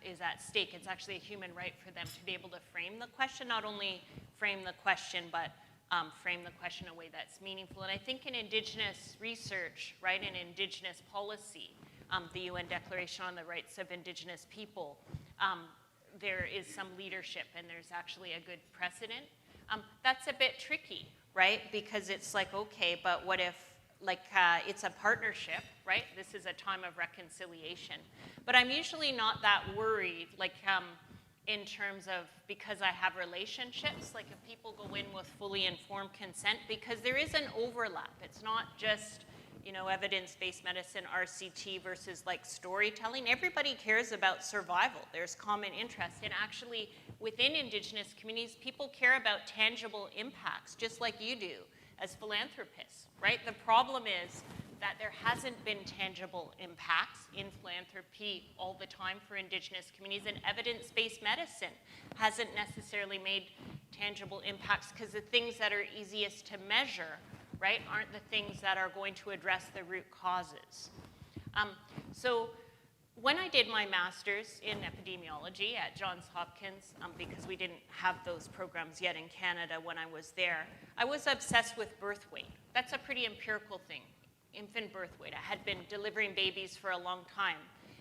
is at stake. It's actually a human right for them to be able to frame the question, not only frame the question, but frame the question in a way that's meaningful. And I think in Indigenous research, right, in Indigenous policy, the UN Declaration on the Rights of Indigenous People, there is some leadership and there's actually a good precedent. That's a bit tricky, right, because it's like, okay, but what if, like, it's a partnership, right? This is a time of reconciliation. But I'm usually not that worried, like, in terms of, because I have relationships, like if people go in with fully informed consent, because there is an overlap. It's not just, you know, evidence-based medicine, RCT versus like storytelling. Everybody cares about survival. There's common interest. And actually, within Indigenous communities, people care about tangible impacts, just like you do as philanthropists, right? The problem is that there hasn't been tangible impacts in philanthropy all the time for Indigenous communities, and evidence-based medicine hasn't necessarily made tangible impacts because the things that are easiest to measure, right, aren't the things that are going to address the root causes. So when I did my master's in epidemiology at Johns Hopkins, because we didn't have those programs yet in Canada when I was there, I was obsessed with birth weight. That's a pretty empirical thing. Infant birth weight. I had been delivering babies for a long time.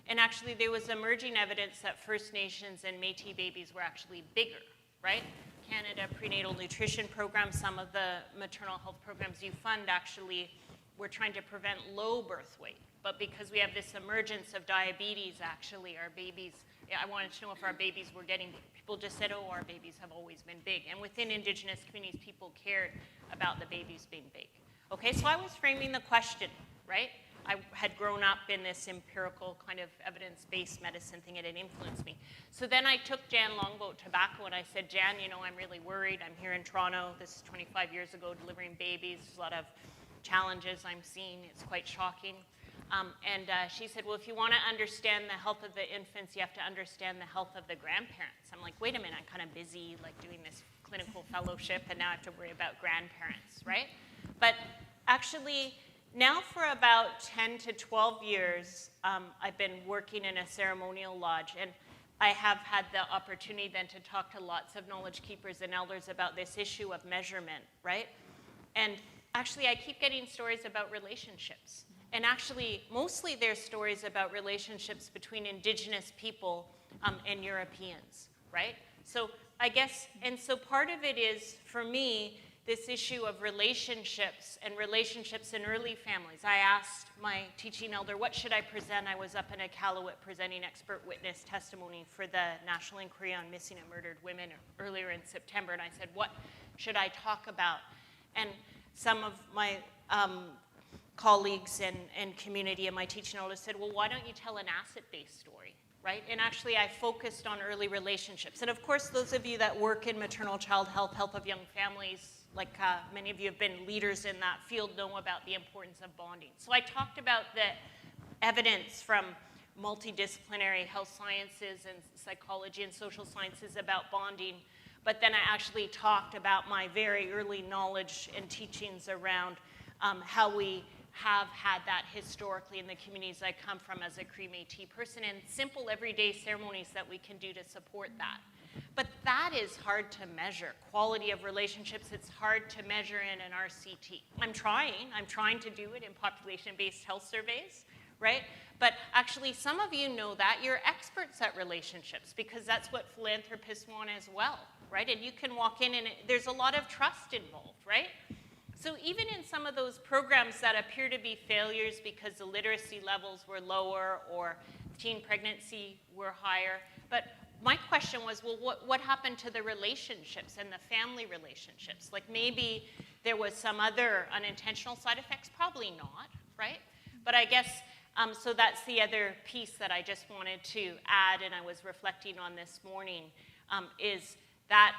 And actually there was emerging evidence that First Nations and Métis babies were actually bigger, right? Canada prenatal nutrition program, some of the maternal health programs you fund actually were trying to prevent low birth weight. But because we have this emergence of diabetes, actually our babies I wanted to know if our babies were getting big. People just said, oh, our babies have always been big. And within Indigenous communities, people cared about the babies being big. Okay, so I was framing the question, right? I had grown up in this empirical kind of evidence-based medicine thing, and it influenced me. So then I took Jan Longboat Tobacco and I said, Jan, you know, I'm really worried. I'm here in Toronto. This is 25 years ago, delivering babies. There's a lot of challenges I'm seeing. It's quite shocking. She said, well, if you want to understand the health of the infants, you have to understand the health of the grandparents. I'm like, wait a minute, I'm kind of busy like doing this clinical fellowship, and now I have to worry about grandparents, right? But actually, now for about 10 to 12 years, I've been working in a ceremonial lodge, and I have had the opportunity then to talk to lots of knowledge keepers and elders about this issue of measurement, right? And actually, I keep getting stories about relationships. And actually, mostly there's stories about relationships between Indigenous people and Europeans, right? So I guess, and so part of it is, for me, this issue of relationships and relationships in early families. I asked my teaching elder, what should I present? I was up in Iqaluit presenting expert witness testimony for the National Inquiry on Missing and Murdered Women earlier in September, and I said, what should I talk about? And some of my colleagues and community and my teaching elders said, well, why don't you tell an asset-based story, right? And actually, I focused on early relationships. And of course, those of you that work in maternal child health, health of young families, like many of you have been leaders in that field, know about the importance of bonding. So I talked about the evidence from multidisciplinary health sciences and psychology and social sciences about bonding, but then I actually talked about my very early knowledge and teachings around how we have had that historically in the communities I come from as a Cree Métis person, and simple everyday ceremonies that we can do to support that. But that is hard to measure. Quality of relationships, it's hard to measure in an RCT. I'm trying to do it in population-based health surveys, right? But actually, some of you know that. You're experts at relationships because that's what philanthropists want as well, right? And you can walk in and there's a lot of trust involved, right? So even in some of those programs that appear to be failures because the literacy levels were lower or teen pregnancy were higher, but my question was, well, what happened to the relationships and the family relationships? Like maybe there was some other unintentional side effects, probably not, right? But I guess, so that's the other piece that I just wanted to add, and I was reflecting on this morning, is that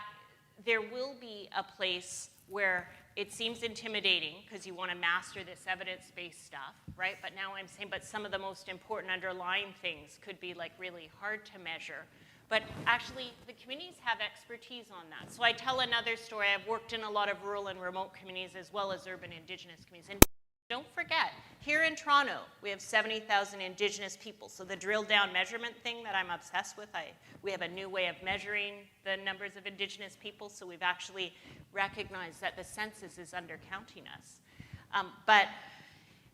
there will be a place where it seems intimidating because you want to master this evidence-based stuff, right? But now I'm saying, but some of the most important underlying things could be like really hard to measure. But actually, the communities have expertise on that. So I tell another story. I've worked in a lot of rural and remote communities as well as urban Indigenous communities. And don't forget, here in Toronto, we have 70,000 Indigenous people. So the drill down measurement thing that I'm obsessed with, we have a new way of measuring the numbers of Indigenous people. So we've actually recognized that the census is undercounting us. But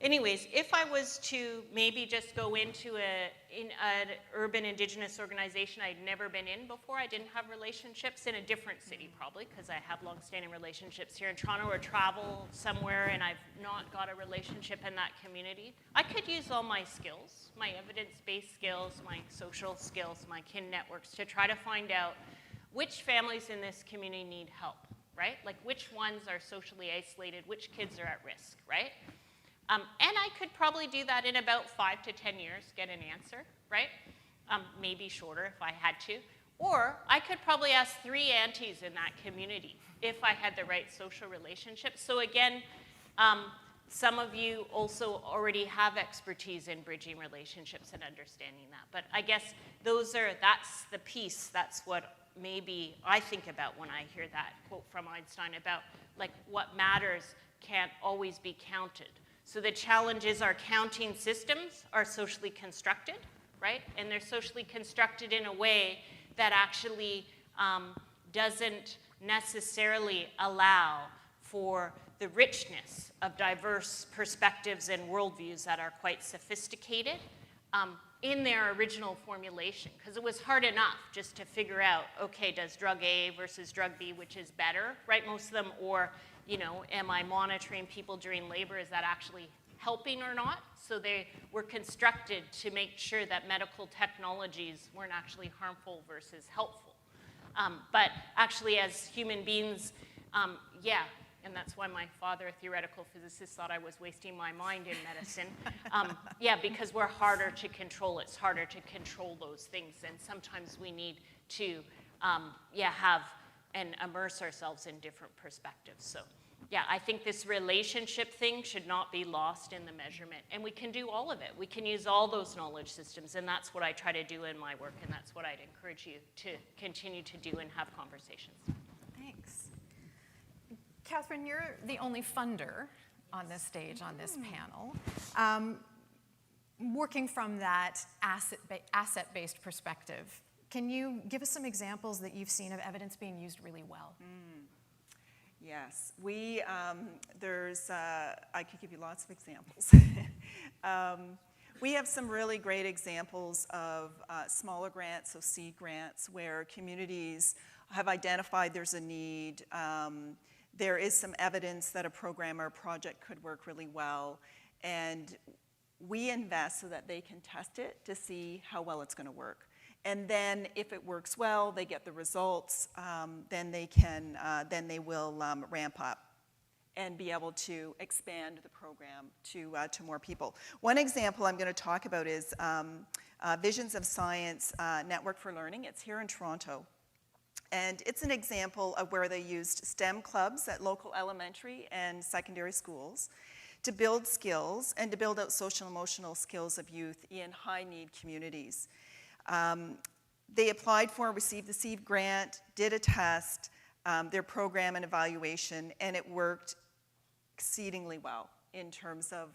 anyways, if I was to maybe just go into an urban Indigenous organization I'd never been in before, I didn't have relationships in a different city probably because I have long-standing relationships here in Toronto, or travel somewhere and I've not got a relationship in that community, I could use all my skills, my evidence-based skills, my social skills, my kin networks to try to find out which families in this community need help, right? Like which ones are socially isolated, which kids are at risk, right? And I could probably do that in about 5 to 10 years, get an answer, right? Maybe shorter if I had to. Or I could probably ask 3 aunties in that community if I had the right social relationships. So again, some of you also already have expertise in bridging relationships and understanding that. But I guess that's the piece, that's what maybe I think about when I hear that quote from Einstein about like what matters can't always be counted. So the challenge is our counting systems are socially constructed, right? And they're socially constructed in a way that actually doesn't necessarily allow for the richness of diverse perspectives and worldviews that are quite sophisticated in their original formulation. Because it was hard enough just to figure out, okay, does drug A versus drug B, which is better, right? Most of them, or, you know, am I monitoring people during labor? Is that actually helping or not. So they were constructed to make sure that medical technologies weren't actually harmful versus helpful. But actually, as human beings, yeah, and that's why my father, a theoretical physicist, thought I was wasting my mind in medicine. Yeah, because we're harder to control. It's harder to control those things, and sometimes we need to, yeah, have and immerse ourselves in different perspectives. So, yeah, I think this relationship thing should not be lost in the measurement, and we can do all of it. We can use all those knowledge systems, and that's what I try to do in my work, and that's what I'd encourage you to continue to do and have conversations. Thanks. Catherine, you're the only funder on this stage, on this panel. Working from that asset-based perspective, can you give us some examples that you've seen of evidence being used really well? Yes, I could give you lots of examples. We have some really great examples of smaller grants, so seed grants, where communities have identified there's a need. There is some evidence that a program or a project could work really well, and we invest so that they can test it to see how well it's going to work. And then if it works well, they get the results, then they will ramp up and be able to expand the program to more people. One example I'm going to talk about is Visions of Science Network for Learning. It's here in Toronto. And it's an example of where they used STEM clubs at local elementary and secondary schools to build skills and to build out social and emotional skills of youth in high-need communities. They applied for, received the seed grant, did a test, their program and evaluation, and it worked exceedingly well in terms of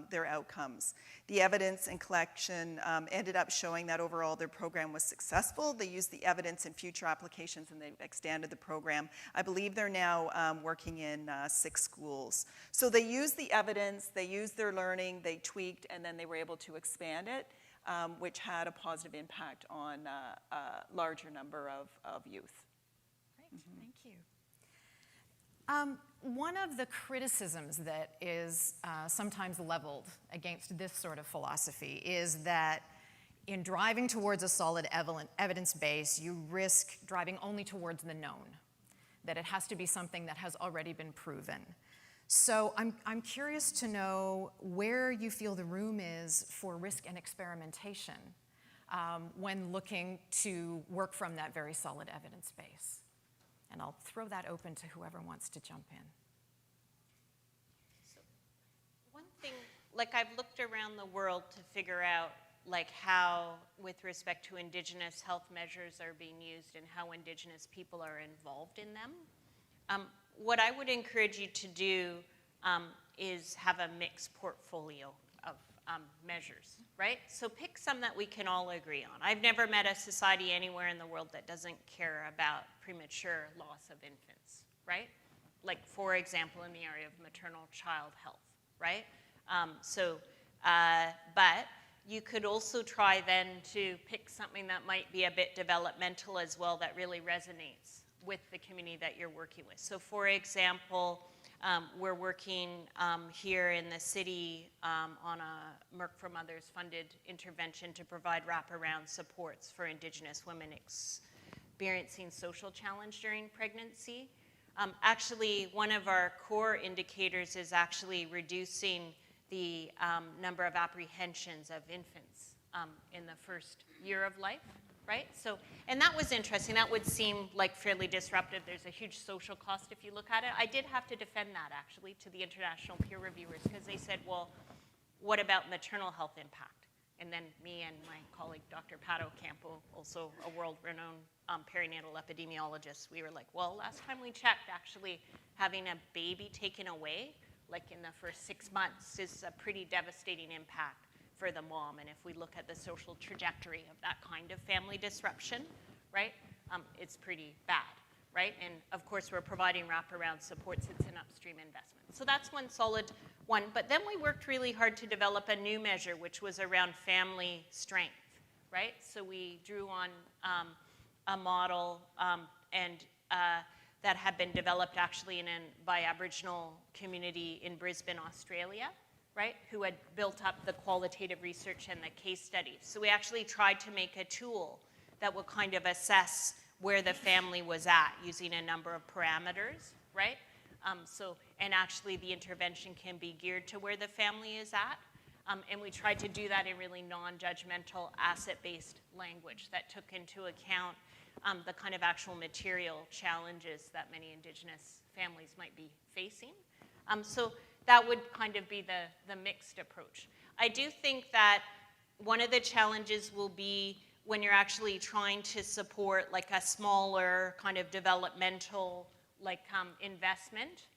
their outcomes. The evidence and collection ended up showing that overall their program was successful. They used the evidence in future applications and they extended the program. I believe they're now working in 6 schools. So they used the evidence, they used their learning, they tweaked, and then they were able to expand it, which had a positive impact on a larger number of youth. Great, thank you. One of the criticisms that is sometimes leveled against this sort of philosophy is that in driving towards a solid evidence base, you risk driving only towards the known, that it has to be something that has already been proven. So I'm curious to know where you feel the room is for risk and experimentation when looking to work from that very solid evidence base. And I'll throw that open to whoever wants to jump in. So, one thing, like I've looked around the world to figure out like how, with respect to Indigenous health measures are being used and how Indigenous people are involved in them. What I would encourage you to do is have a mixed portfolio of measures, right? So pick some that we can all agree on. I've never met a society anywhere in the world that doesn't care about premature loss of infants, right? Like, for example, in the area of maternal child health, right? But you could also try then to pick something that might be a bit developmental as well that really resonates with the community that you're working with. So for example, we're working here in the city on a Merck for Mothers funded intervention to provide wraparound supports for Indigenous women experiencing social challenge during pregnancy. Actually, one of our core indicators is actually reducing the number of apprehensions of infants in the first year of life. Right? So, and that was interesting. That would seem like fairly disruptive. There's a huge social cost if you look at it. I did have to defend that, actually, to the international peer reviewers, because they said, well, what about maternal health impact? And then me and my colleague, Dr. Pato Campo, also a world-renowned perinatal epidemiologist, we were like, well, last time we checked, actually, having a baby taken away, like in the first 6 months, is a pretty devastating impact for the mom. And if we look at the social trajectory of that kind of family disruption, right, it's pretty bad, right? And of course, we're providing wraparound supports. It's an upstream investment. So that's one solid one. But then we worked really hard to develop a new measure, which was around family strength, right? So we drew on a model that had been developed actually by Aboriginal community in Brisbane, Australia. right, who had built up the qualitative research and the case studies. So we actually tried to make a tool that would kind of assess where the family was at using a number of parameters, right? And actually the intervention can be geared to where the family is at. And we tried to do that in really non-judgmental, asset-based language that took into account the kind of actual material challenges that many Indigenous families might be facing. So that would kind of be the mixed approach. I do think that one of the challenges will be when you're actually trying to support like a smaller kind of developmental investment,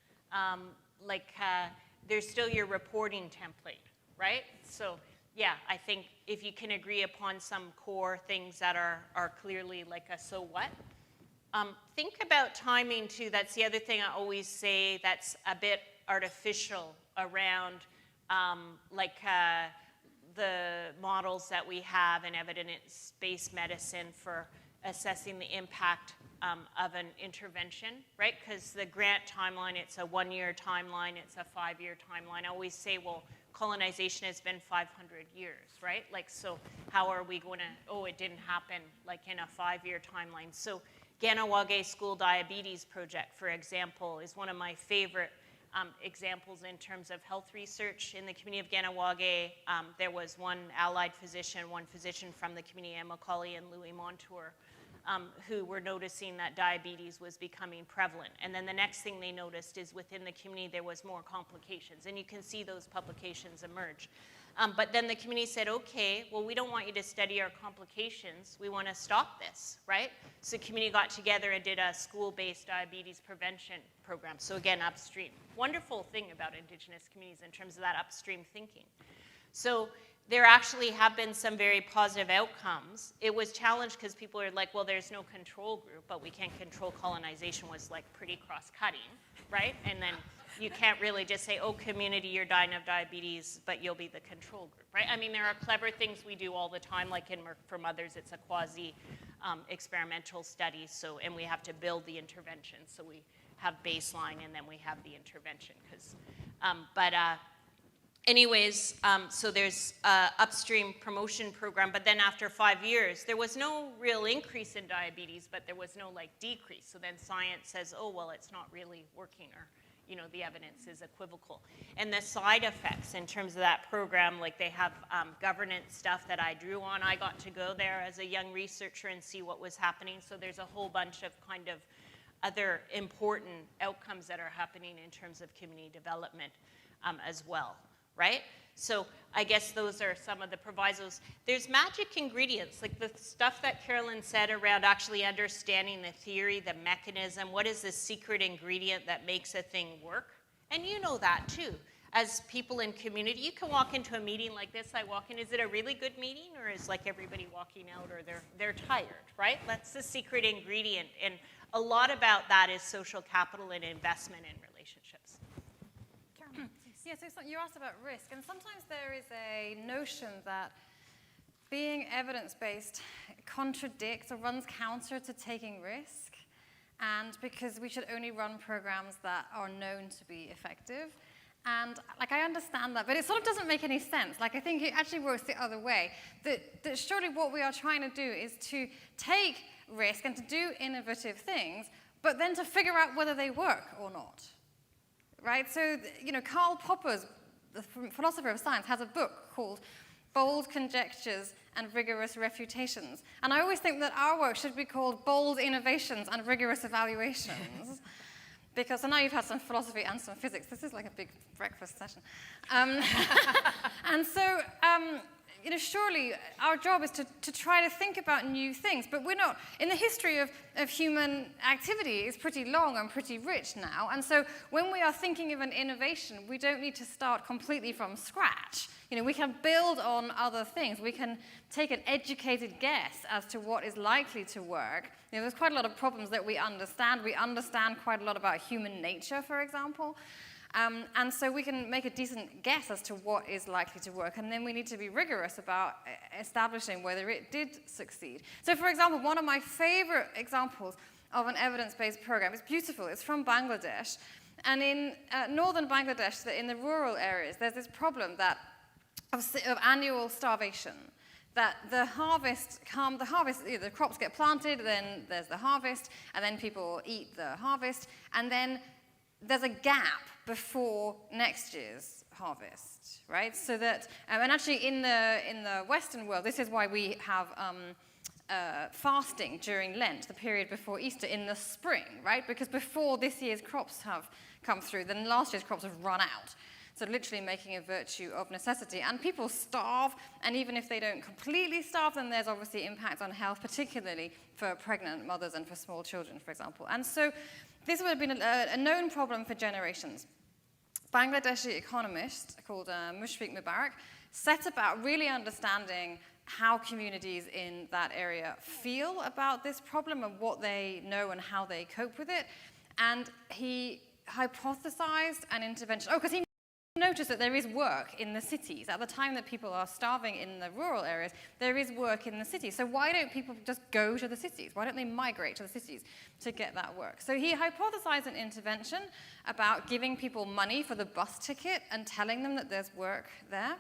there's still your reporting template, right? So yeah, I think if you can agree upon some core things that are clearly like a so what. Think about timing too. That's the other thing I always say that's a bit artificial around the models that we have in evidence-based medicine for assessing the impact of an intervention, right? Because the grant timeline, it's a 1-year timeline, it's a 5-year timeline. I always say, well, colonization has been 500 years, right? So how are we going to, it didn't happen in a 5-year timeline. So Ganawage School Diabetes Project, for example, is one of my favorite examples in terms of health research in the community of Ganawage. There was one allied physician, one physician from the community, Emma Colley and Louis Montour, who were noticing that diabetes was becoming prevalent. And then the next thing they noticed is within the community there was more complications. And you can see those publications emerge. But then the community said, okay, well, we don't want you to study our complications. We want to stop this, right? So the community got together and did a school-based diabetes prevention program. So again, upstream. Wonderful thing about Indigenous communities in terms of that upstream thinking. So there actually have been some very positive outcomes. It was challenged because people are like, well, there's no control group, but we can't control colonization was pretty cross-cutting, right? And then you can't really just say, oh, community, you're dying of diabetes, but you'll be the control group, right? I mean, there are clever things we do all the time, like in Merck for Mothers, it's a quasi-experimental study, and we have to build the intervention. So we have baseline, and then we have the intervention. So there's an upstream promotion program, but then after 5 years, there was no real increase in diabetes, but there was no decrease. So then science says, oh, well, it's not really working, or the evidence is equivocal. And the side effects in terms of that program, they have governance stuff that I drew on. I got to go there as a young researcher and see what was happening. So there's a whole bunch of kind of other important outcomes that are happening in terms of community development as well, right? So I guess those are some of the provisos. There's magic ingredients, like the stuff that Carolyn said around actually understanding the theory, the mechanism, what is the secret ingredient that makes a thing work? And you know that too. As people in community, you can walk into a meeting like this, I walk in, is it a really good meeting, or is everybody walking out, or they're tired, right? That's the secret ingredient, and a lot about that is social capital and investment in relationships. Yeah, so you asked about risk, and sometimes there is a notion that being evidence-based contradicts or runs counter to taking risk, and because we should only run programs that are known to be effective. And I understand that, but it sort of doesn't make any sense. I think it actually works the other way. That surely what we are trying to do is to take risk and to do innovative things, but then to figure out whether they work or not. Right? So, Karl Popper's, the philosopher of science, has a book called Bold Conjectures and Rigorous Refutations. And I always think that our work should be called Bold Innovations and Rigorous Evaluations. Because I know you've had some philosophy and some physics. This is like a big breakfast session. And so, surely our job is to try to think about new things, but we're not. In the history of human activity, it's pretty long and pretty rich now, and so when we are thinking of an innovation, we don't need to start completely from scratch. We can build on other things. We can take an educated guess as to what is likely to work. There's quite a lot of problems that we understand. We understand quite a lot about human nature, for example. And so we can make a decent guess as to what is likely to work, and then we need to be rigorous about establishing whether it did succeed. So, for example, one of my favorite examples of an evidence-based program, it's beautiful, it's from Bangladesh, And in northern Bangladesh, in the rural areas, there's this problem of annual starvation. That the crops get planted, then there's the harvest, and then people eat the harvest, and then there's a gap before next year's harvest, right? So that, and actually in the Western world, this is why we have fasting during Lent, the period before Easter, in the spring, right? Because before this year's crops have come through, then last year's crops have run out. So literally making a virtue of necessity. And people starve, and even if they don't completely starve, then there's obviously impact on health, particularly for pregnant mothers and for small children, for example. And so this would have been a known problem for generations. Bangladeshi economist called Mushfiq Mubarak set about really understanding how communities in that area feel about this problem and what they know and how they cope with it. And he hypothesized an intervention. Because he notice that there is work in the cities. At the time that people are starving in the rural areas, there is work in the cities. So why don't people just go to the cities? Why don't they migrate to the cities to get that work? So he hypothesized an intervention about giving people money for the bus ticket and telling them that there's work there.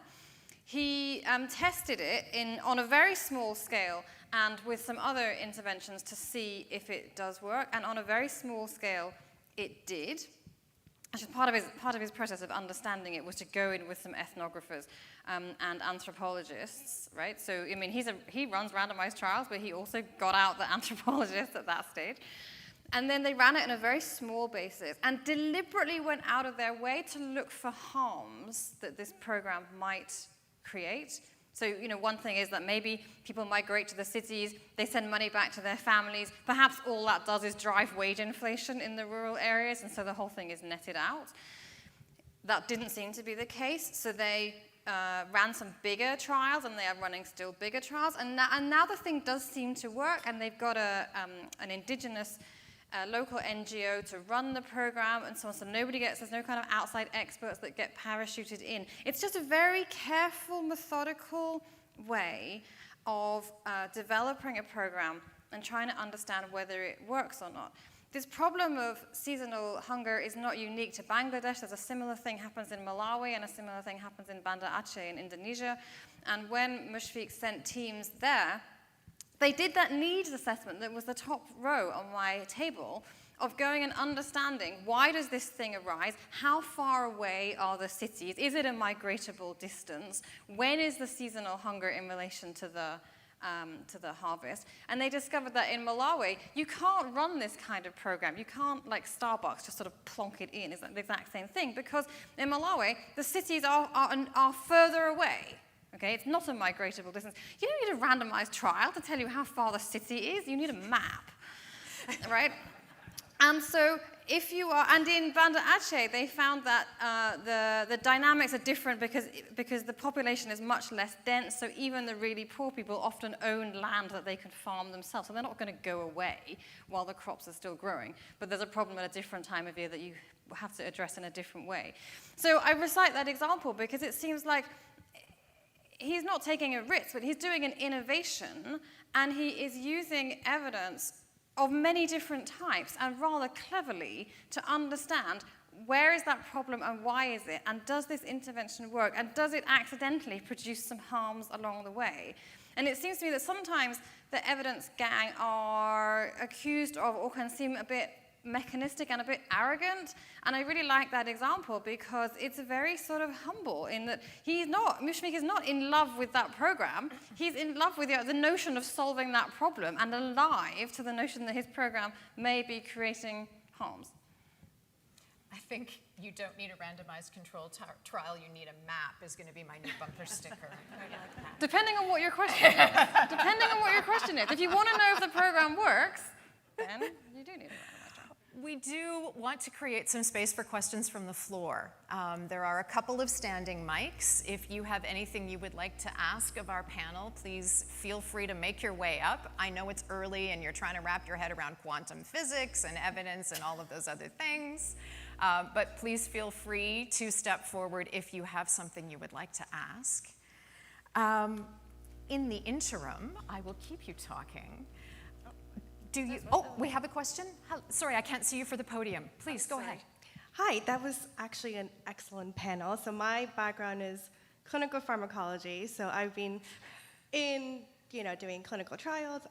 He tested it on a very small scale and with some other interventions to see if it does work. And on a very small scale, it did. Actually, part of his process of understanding it was to go in with some ethnographers and anthropologists, right? So, I mean, he runs randomized trials, but he also got out the anthropologists at that stage. And then they ran it on a very small basis and deliberately went out of their way to look for harms that this program might create. So, one thing is that maybe people migrate to the cities, they send money back to their families. Perhaps all that does is drive wage inflation in the rural areas, and so the whole thing is netted out. That didn't seem to be the case, so they ran some bigger trials, and they are running still bigger trials. And now the thing does seem to work, and they've got an indigenous local NGO to run the program and so on, so there's no kind of outside experts that get parachuted in. It's just a very careful, methodical way of developing a program and trying to understand whether it works or not. This problem of seasonal hunger is not unique to Bangladesh. There's a similar thing happens in Malawi, and a similar thing happens in Banda Aceh in Indonesia. And when Mushfiq sent teams there, they did that needs assessment that was the top row on my table of going and understanding, why does this thing arise? How far away are the cities? Is it a migratable distance? When is the seasonal hunger in relation to the harvest? And they discovered that in Malawi, you can't run this kind of program. You can't, like Starbucks, just sort of plonk it in. It's the exact same thing, because in Malawi, the cities are further away. Okay, it's not a migratable distance. You don't need a randomized trial to tell you how far the city is. You need a map, right? And so if you are, and in Banda Aceh, they found that the dynamics are different because the population is much less dense, so even the really poor people often own land that they can farm themselves, so they're not going to go away while the crops are still growing. But there's a problem at a different time of year that you have to address in a different way. So I recite that example because it seems like he's not taking a risk, but he's doing an innovation, and he is using evidence of many different types, and rather cleverly, to understand where is that problem and why is it, and does this intervention work, and does it accidentally produce some harms along the way? And it seems to me that sometimes the evidence gang are accused of, or can seem a bit mechanistic and a bit arrogant, and I really like that example because it's very sort of humble in that Mushfiq is not in love with that program, he's in love with the notion of solving that problem and alive to the notion that his program may be creating harms. I think you don't need a randomized controlled trial, you need a map is going to be my new bumper sticker. Depending on what your question is. Depending on what your question is. If you want to know if the program works, then you do need a randomized. We do want to create some space for questions from the floor. There are a couple of standing mics. If you have anything you would like to ask of our panel, please feel free to make your way up. I know it's early and you're trying to wrap your head around quantum physics and evidence and all of those other things, but please feel free to step forward if you have something you would like to ask. In the interim, I will keep you talking. We have a question? Sorry, I can't see you for the podium. Please, go ahead. Hi, that was actually an excellent panel. So my background is clinical pharmacology. So I've been in, doing clinical trials,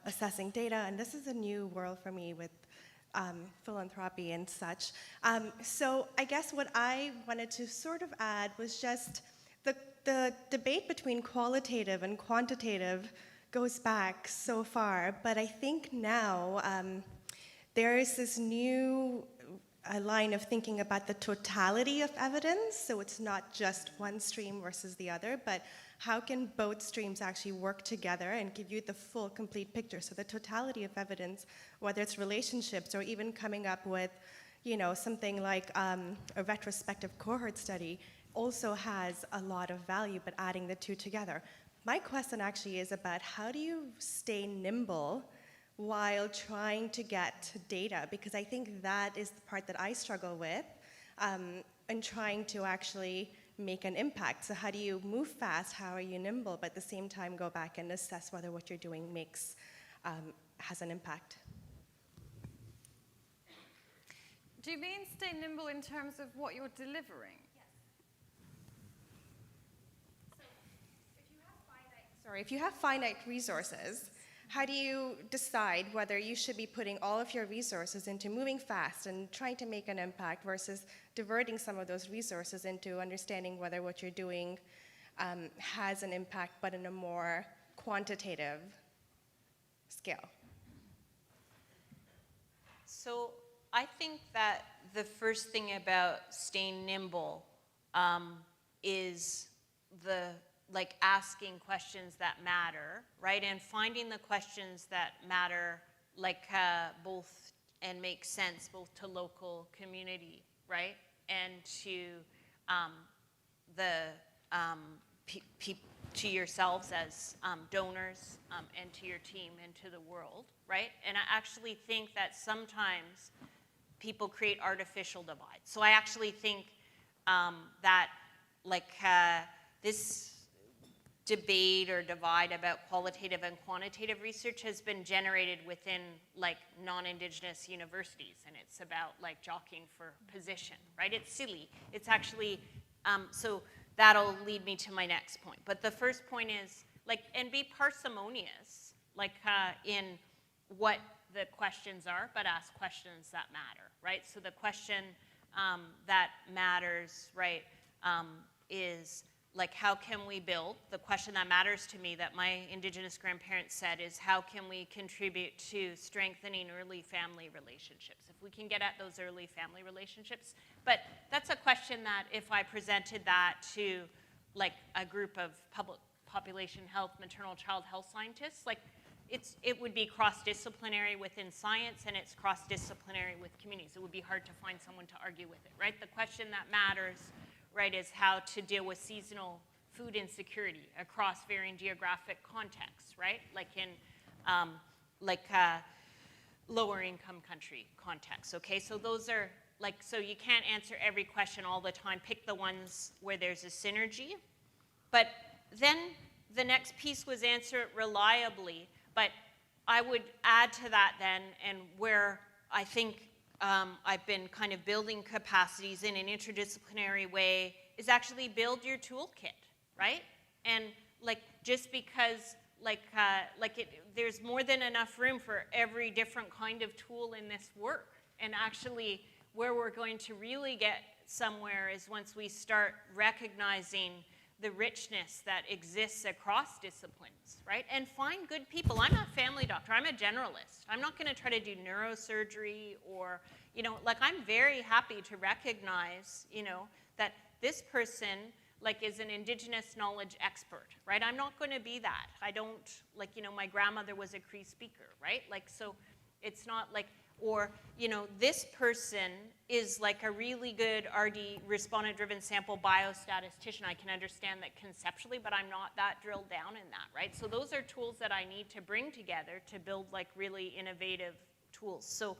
assessing data, and this is a new world for me with philanthropy and such. So I guess what I wanted to sort of add was just the debate between qualitative and quantitative goes back so far, but I think now there is this new line of thinking about the totality of evidence, so it's not just one stream versus the other, but how can both streams actually work together and give you the full, complete picture? So the totality of evidence, whether it's relationships or even coming up with, something like a retrospective cohort study, also has a lot of value, but adding the two together. My question actually is about how do you stay nimble while trying to get data? Because I think that is the part that I struggle with in trying to actually make an impact. So how do you move fast? How are you nimble, but at the same time go back and assess whether what you're doing has an impact? Do you mean stay nimble in terms of what you're delivering? If you have finite resources, how do you decide whether you should be putting all of your resources into moving fast and trying to make an impact versus diverting some of those resources into understanding whether what you're doing has an impact, but in a more quantitative scale? So I think that the first thing about staying nimble is asking questions that matter, right? And finding the questions that matter, both and make sense both to local community, right? And to to yourselves as donors, and to your team and to the world, right? And I actually think that sometimes people create artificial divides. So I actually think that this debate or divide about qualitative and quantitative research has been generated within non-Indigenous universities, and it's about jockeying for position, right? It's silly. It's actually, so that'll lead me to my next point. But the first point is and be parsimonious in what the questions are, but ask questions that matter, right? So the question that matters, right, is how can we build? The question that matters to me that my Indigenous grandparents said is how can we contribute to strengthening early family relationships? If we can get at those early family relationships. But that's a question that if I presented that to a group of public population health, maternal child health scientists, it would be cross-disciplinary within science, and it's cross-disciplinary with communities. It would be hard to find someone to argue with it, right? The question that matters, right, is how to deal with seasonal food insecurity across varying geographic contexts, right? In lower income country contexts, okay? So those are so you can't answer every question all the time. Pick the ones where there's a synergy. But then the next piece was answer it reliably. But I would add to that then, and where I think I've been kind of building capacities in an interdisciplinary way, is actually build your toolkit, right? And just because there's more than enough room for every different kind of tool in this work. And actually where we're going to really get somewhere is once we start recognizing the richness that exists across disciplines, right? And find good people. I'm not a family doctor, I'm a generalist. I'm not gonna try to do neurosurgery or, I'm very happy to recognize, that this person, is an Indigenous knowledge expert, right? I'm not gonna be that. I don't, my grandmother was a Cree speaker, right? So it's not or, this person is a really good RD, respondent-driven sample biostatistician. I can understand that conceptually, but I'm not that drilled down in that, right? So those are tools that I need to bring together to build really innovative tools. So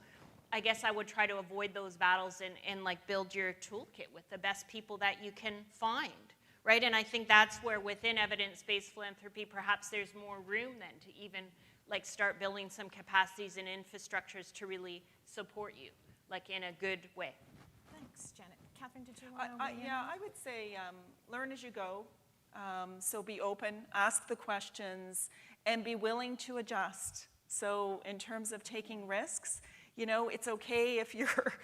I guess I would try to avoid those battles and build your toolkit with the best people that you can find, right? And I think that's where within evidence-based philanthropy, perhaps there's more room then to even start building some capacities and infrastructures to really support you, in a good way. Thanks. next? Janet. Catherine, did you want to weigh in? Yeah, I would say learn as you go. So be open, ask the questions, and be willing to adjust. So in terms of taking risks, you know, it's okay if you're,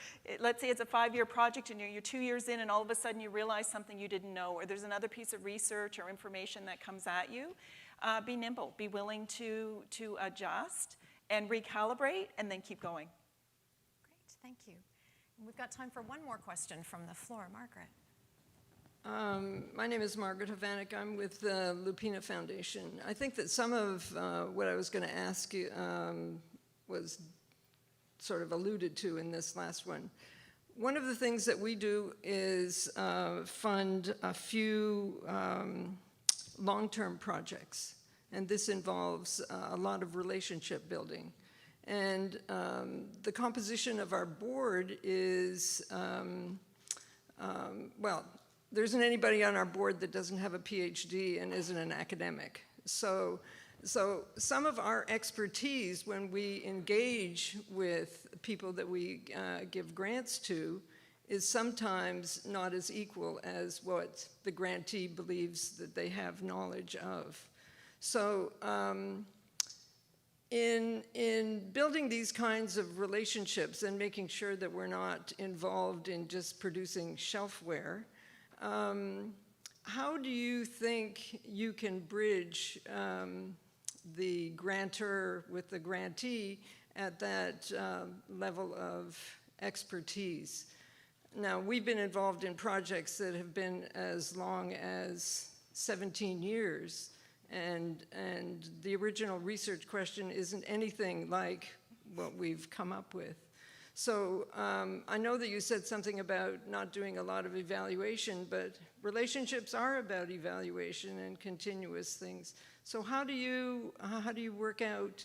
let's say it's a 5-year project and you're 2 years in and all of a sudden you realize something you didn't know, or there's another piece of research or information that comes at you. Be nimble, be willing to adjust and recalibrate, and then keep going. Great, thank you. And we've got time for one more question from the floor. Margaret. My name is Margaret Havanek. I'm with the Lupina Foundation. I think that some of what I was going to ask you was sort of alluded to in this last one. One of the things that we do is fund a few long-term projects, and this involves a lot of relationship building. And the composition of our board is, well, there isn't anybody on our board that doesn't have a PhD and isn't an academic. So some of our expertise when we engage with people that we give grants to is sometimes not as equal as what the grantee believes that they have knowledge of. So in building these kinds of relationships and making sure that we're not involved in just producing shelfware, how do you think you can bridge the grantor with the grantee at that level of expertise? Now, we've been involved in projects that have been as long as 17 years, and the original research question isn't anything like what we've come up with. So I know that you said something about not doing a lot of evaluation, but relationships are about evaluation and continuous things. So how do you work out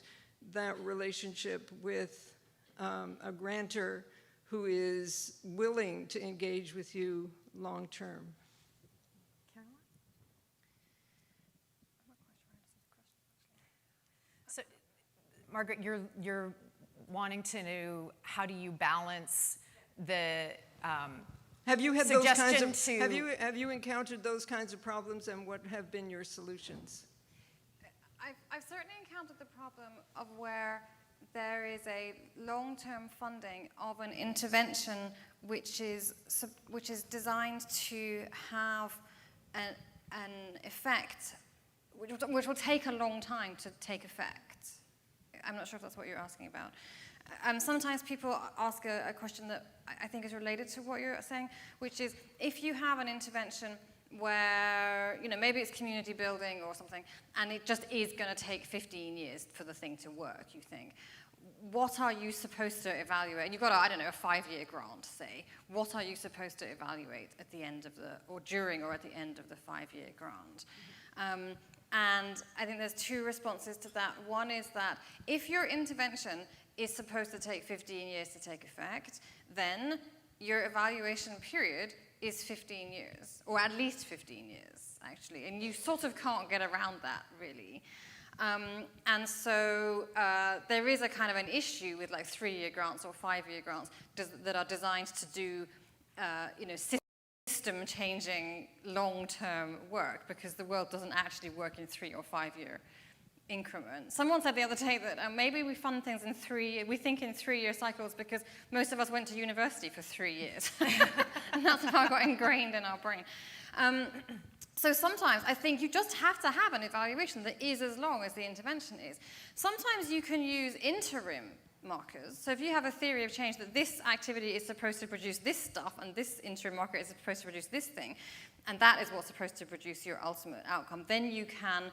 that relationship with a grantor who is willing to engage with you long term? Caroline? So, Margaret, you're wanting to know how do you balance the have you had those kinds of, to have you encountered those kinds of problems, and what have been your solutions? I've certainly encountered the problem of where there is a long-term funding of an intervention which is designed to have an effect which will take a long time to take effect. I'm not sure if that's what you're asking about. Sometimes people ask a question that I think is related to what you're saying, which is if you have an intervention where, you know, maybe it's community building or something, and it just is going to take 15 years for the thing to work, you think, what are you supposed to evaluate? And you've got, I don't know, a 5-year grant, say. What are you supposed to evaluate at the end of or during or at the end of the 5-year grant? And I think there's 2 responses to that. One is that if your intervention is supposed to take 15 years to take effect, then your evaluation period is 15 years, or at least 15 years, actually. And you sort of can't get around that, really. And so there is a kind of an issue with like 3-year grants or 5-year grants that are designed to do, you know, system-changing long-term work, because the world doesn't actually work in 3 or 5-year increments. Someone said the other day that maybe we fund things in 3-year cycles because most of us went to university for 3 years. And that's how it got ingrained in our brain. So sometimes I think you just have to have an evaluation that is as long as the intervention is. Sometimes you can use interim markers. So if you have a theory of change that this activity is supposed to produce this stuff and this interim marker is supposed to produce this thing, and that is what's supposed to produce your ultimate outcome, then you can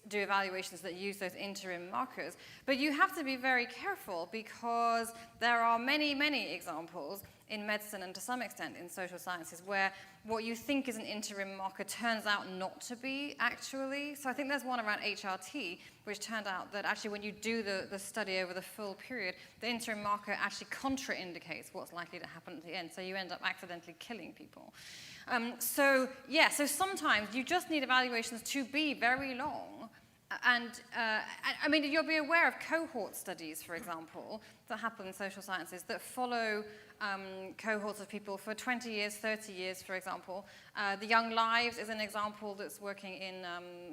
do evaluations that use those interim markers. But you have to be very careful because there are many, many examples in medicine and to some extent in social sciences where what you think is an interim marker turns out not to be actually. So I think there's one around HRT which turned out that actually when you do the study over the full period, the interim marker actually contraindicates what's likely to happen at the end. So you end up accidentally killing people. So sometimes you just need evaluations to be very long I mean, you'll be aware of cohort studies, for example, that happen in social sciences that follow cohorts of people for 20 years, 30 years, for example. The Young Lives is an example that's working in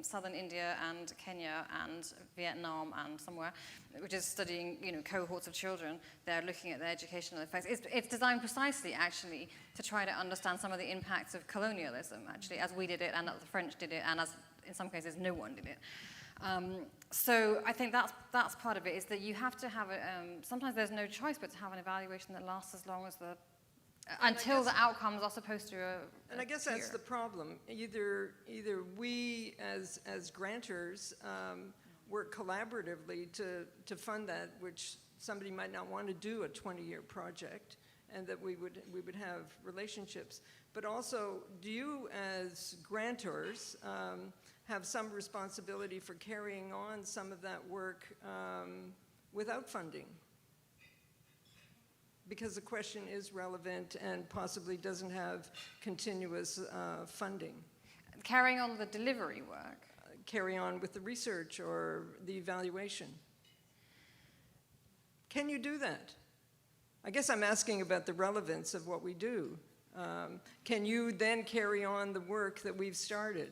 southern India and Kenya and Vietnam and somewhere, which is studying, cohorts of children. They're looking at their educational effects. It's designed precisely, actually, to try to understand some of the impacts of colonialism, actually, as we did it and as the French did it and as, in some cases, no one did it. So I think that's part of it, is that you have to have sometimes there's no choice but to have an evaluation that lasts as long as until the outcomes are supposed to And I guess that's the problem. Either we as grantors work collaboratively to fund that, which somebody might not want to do a 20-year project, and that we would have relationships. But also, do you as grantors have some responsibility for carrying on some of that work without funding? Because the question is relevant and possibly doesn't have continuous funding. Carrying on the delivery work. Carry on with the research or the evaluation. Can you do that? I guess I'm asking about the relevance of what we do. Can you then carry on the work that we've started?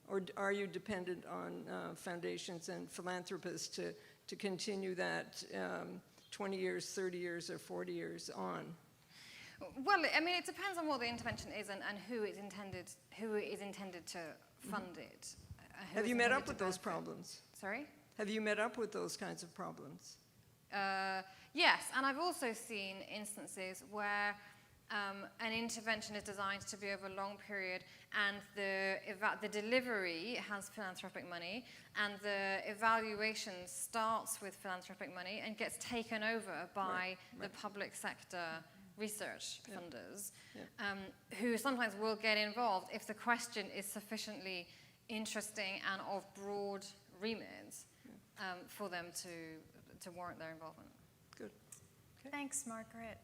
Or are you dependent on foundations and philanthropists to continue that 20 years, 30 years, or 40 years on? Well, I mean, it depends on what the intervention is and who is intended to fund it. Have you met up with those problems? Sorry? Have you met up with those kinds of problems? Yes, and I've also seen instances where an intervention is designed to be over a long period, and the delivery has philanthropic money, and the evaluation starts with philanthropic money and gets taken over by the public sector research funders, who sometimes will get involved if the question is sufficiently interesting and of broad remit for them to warrant their involvement. Good. Thanks, Margaret.